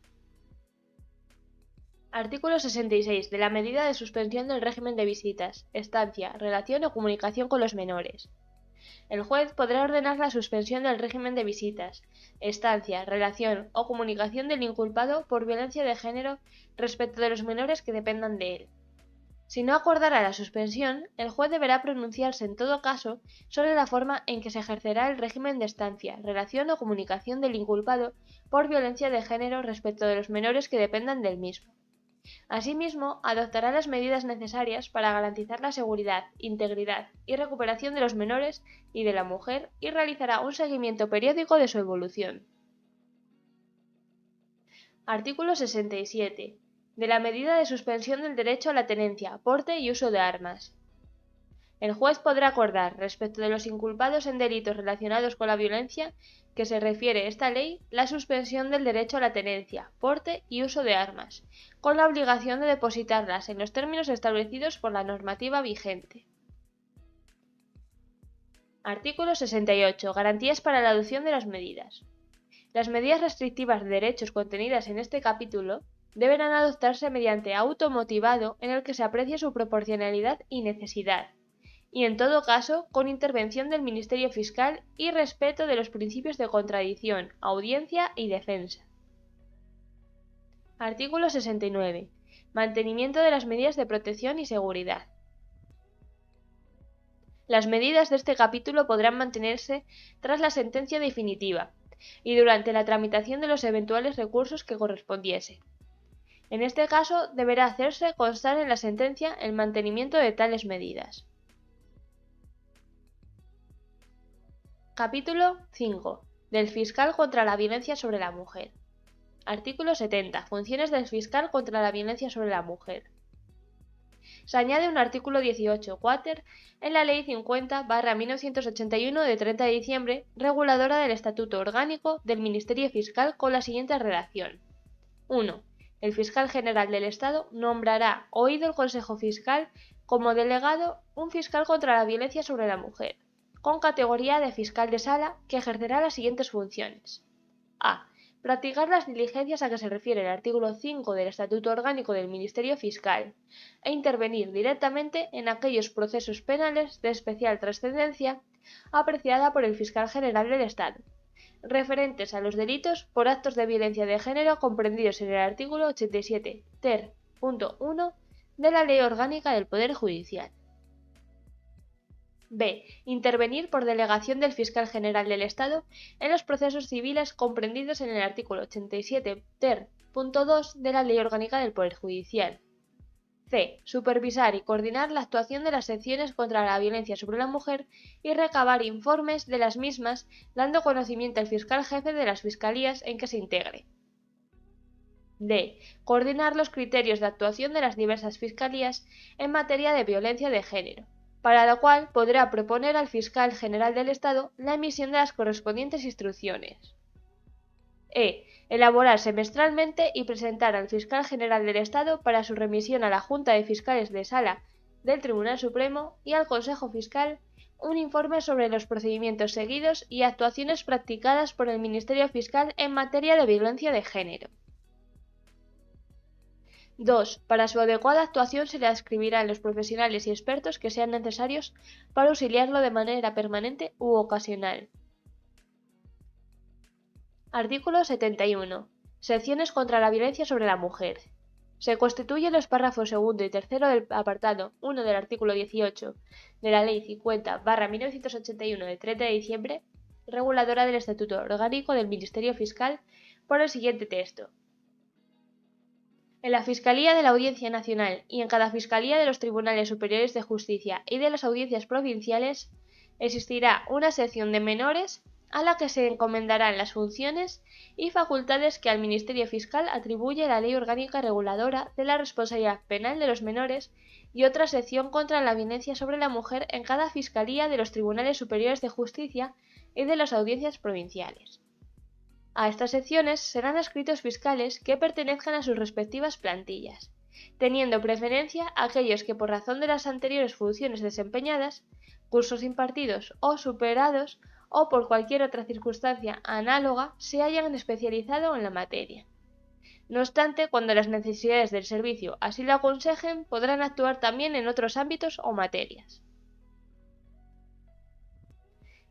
Artículo 66. De la medida de suspensión del régimen de visitas, estancia, relación o comunicación con los menores. El juez podrá ordenar la suspensión del régimen de visitas, estancia, relación o comunicación del inculpado por violencia de género respecto de los menores que dependan de él. Si no acordara la suspensión, el juez deberá pronunciarse en todo caso sobre la forma en que se ejercerá el régimen de estancia, relación o comunicación del inculpado por violencia de género respecto de los menores que dependan del mismo. Asimismo, adoptará las medidas necesarias para garantizar la seguridad, integridad y recuperación de los menores y de la mujer y realizará un seguimiento periódico de su evolución. Artículo 67. De la medida de suspensión del derecho a la tenencia, porte y uso de armas. El juez podrá acordar, respecto de los inculpados en delitos relacionados con la violencia que se refiere esta ley, la suspensión del derecho a la tenencia, porte y uso de armas, con la obligación de depositarlas en los términos establecidos por la normativa vigente. Artículo 68. Garantías para la adopción de las medidas. Las medidas restrictivas de derechos contenidas en este capítulo deberán adoptarse mediante auto motivado en el que se aprecie su proporcionalidad y necesidad, y en todo caso con intervención del Ministerio Fiscal y respeto de los principios de contradicción, audiencia y defensa. Artículo 69. Mantenimiento de las medidas de protección y seguridad. Las medidas de este capítulo podrán mantenerse tras la sentencia definitiva y durante la tramitación de los eventuales recursos que correspondiese. En este caso, deberá hacerse constar en la sentencia el mantenimiento de tales medidas. Capítulo 5. Del fiscal contra la violencia sobre la mujer. Artículo 70. Funciones del fiscal contra la violencia sobre la mujer. Se añade un artículo 18 quater en la Ley 50/1981 de 30 de diciembre, reguladora del Estatuto Orgánico del Ministerio Fiscal, con la siguiente redacción. 1. El Fiscal General del Estado nombrará, oído el Consejo Fiscal, como delegado un fiscal contra la violencia sobre la mujer, con categoría de fiscal de sala, que ejercerá las siguientes funciones. A. Practicar las diligencias a que se refiere el artículo 5 del Estatuto Orgánico del Ministerio Fiscal e intervenir directamente en aquellos procesos penales de especial trascendencia apreciada por el Fiscal General del Estado, referentes a los delitos por actos de violencia de género comprendidos en el artículo 87 ter.1 de la Ley Orgánica del Poder Judicial. B. Intervenir por delegación del Fiscal General del Estado en los procesos civiles comprendidos en el artículo 87 ter.2 de la Ley Orgánica del Poder Judicial. C. Supervisar y coordinar la actuación de las secciones contra la violencia sobre la mujer y recabar informes de las mismas, dando conocimiento al fiscal jefe de las fiscalías en que se integre. D. Coordinar los criterios de actuación de las diversas fiscalías en materia de violencia de género, para lo cual podrá proponer al Fiscal General del Estado la emisión de las correspondientes instrucciones. E. Elaborar semestralmente y presentar al Fiscal General del Estado para su remisión a la Junta de Fiscales de Sala del Tribunal Supremo y al Consejo Fiscal un informe sobre los procedimientos seguidos y actuaciones practicadas por el Ministerio Fiscal en materia de violencia de género. 2. Para su adecuada actuación se le adscribirán los profesionales y expertos que sean necesarios para auxiliarlo de manera permanente u ocasional. Artículo 71. Secciones contra la violencia sobre la mujer. Se constituyen los párrafos segundo y tercero del apartado 1 del artículo 18 de la Ley 50/1981 de 30 de diciembre, reguladora del Estatuto Orgánico del Ministerio Fiscal, por el siguiente texto. En la Fiscalía de la Audiencia Nacional y en cada Fiscalía de los Tribunales Superiores de Justicia y de las Audiencias Provinciales existirá una sección de menores a la que se encomendarán las funciones y facultades que al Ministerio Fiscal atribuye la Ley Orgánica Reguladora de la Responsabilidad Penal de los Menores y otra sección contra la violencia sobre la mujer en cada Fiscalía de los Tribunales Superiores de Justicia y de las Audiencias Provinciales. A estas secciones serán adscritos fiscales que pertenezcan a sus respectivas plantillas, teniendo preferencia aquellos que por razón de las anteriores funciones desempeñadas, cursos impartidos o superados o por cualquier otra circunstancia análoga se hayan especializado en la materia. No obstante, cuando las necesidades del servicio así lo aconsejen, podrán actuar también en otros ámbitos o materias.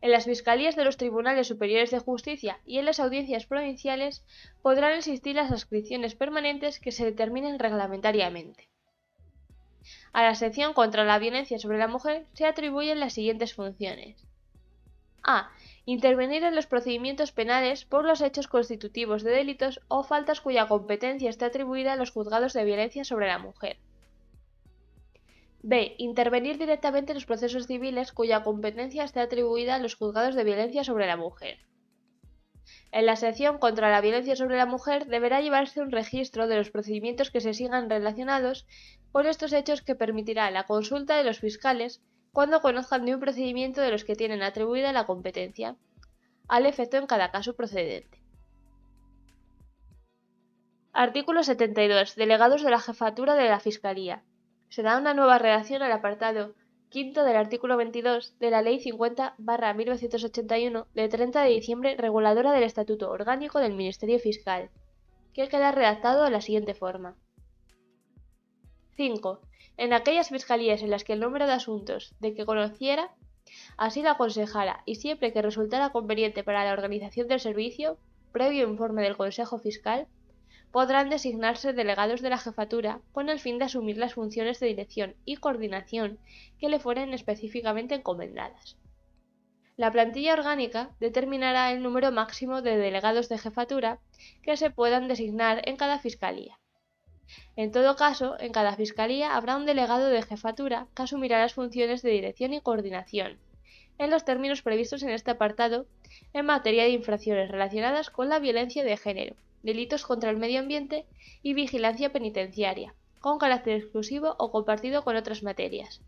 En las Fiscalías de los Tribunales Superiores de Justicia y en las Audiencias Provinciales podrán existir las adscripciones permanentes que se determinen reglamentariamente. A la sección contra la violencia sobre la mujer se atribuyen las siguientes funciones. A. Intervenir en los procedimientos penales por los hechos constitutivos de delitos o faltas cuya competencia esté atribuida a los juzgados de violencia sobre la mujer. B. Intervenir directamente en los procesos civiles cuya competencia esté atribuida a los juzgados de violencia sobre la mujer. En la sección contra la violencia sobre la mujer deberá llevarse un registro de los procedimientos que se sigan relacionados con estos hechos que permitirá la consulta de los fiscales cuando conozcan de un procedimiento de los que tienen atribuida la competencia, al efecto en cada caso procedente. Artículo 72. Delegados de la Jefatura de la Fiscalía. Se da una nueva redacción al apartado quinto del artículo 22 de la Ley 50/1981 de 30 de diciembre reguladora del Estatuto Orgánico del Ministerio Fiscal, que queda redactado de la siguiente forma. 5. En aquellas fiscalías en las que el número de asuntos de que conociera así lo aconsejara y siempre que resultara conveniente para la organización del servicio, previo informe del Consejo Fiscal, podrán designarse delegados de la jefatura con el fin de asumir las funciones de dirección y coordinación que le fueren específicamente encomendadas. La plantilla orgánica determinará el número máximo de delegados de jefatura que se puedan designar en cada fiscalía. En todo caso, en cada fiscalía habrá un delegado de jefatura que asumirá las funciones de dirección y coordinación, en los términos previstos en este apartado, en materia de infracciones relacionadas con la violencia de género, delitos contra el medio ambiente y vigilancia penitenciaria, con carácter exclusivo o compartido con otras materias.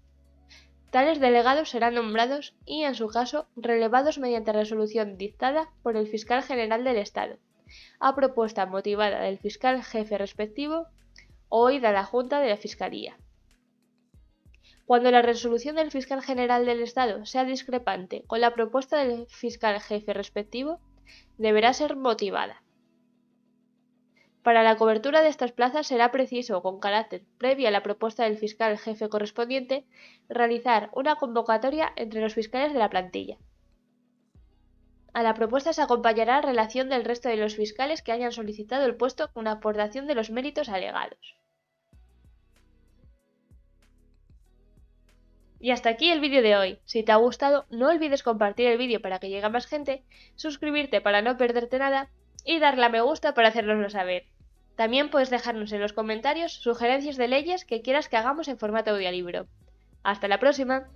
Tales delegados serán nombrados y, en su caso, relevados mediante resolución dictada por el Fiscal General del Estado, a propuesta motivada del fiscal jefe respectivo o oída la Junta de la Fiscalía. Cuando la resolución del Fiscal General del Estado sea discrepante con la propuesta del fiscal jefe respectivo, deberá ser motivada. Para la cobertura de estas plazas será preciso, con carácter previo a la propuesta del fiscal jefe correspondiente, realizar una convocatoria entre los fiscales de la plantilla. A la propuesta se acompañará relación del resto de los fiscales que hayan solicitado el puesto con aportación de los méritos alegados. Y hasta aquí el vídeo de hoy. Si te ha gustado, no olvides compartir el vídeo para que llegue a más gente, suscribirte para no perderte nada y darle a me gusta para hacérnoslo saber. También puedes dejarnos en los comentarios sugerencias de leyes que quieras que hagamos en formato audiolibro. ¡Hasta la próxima!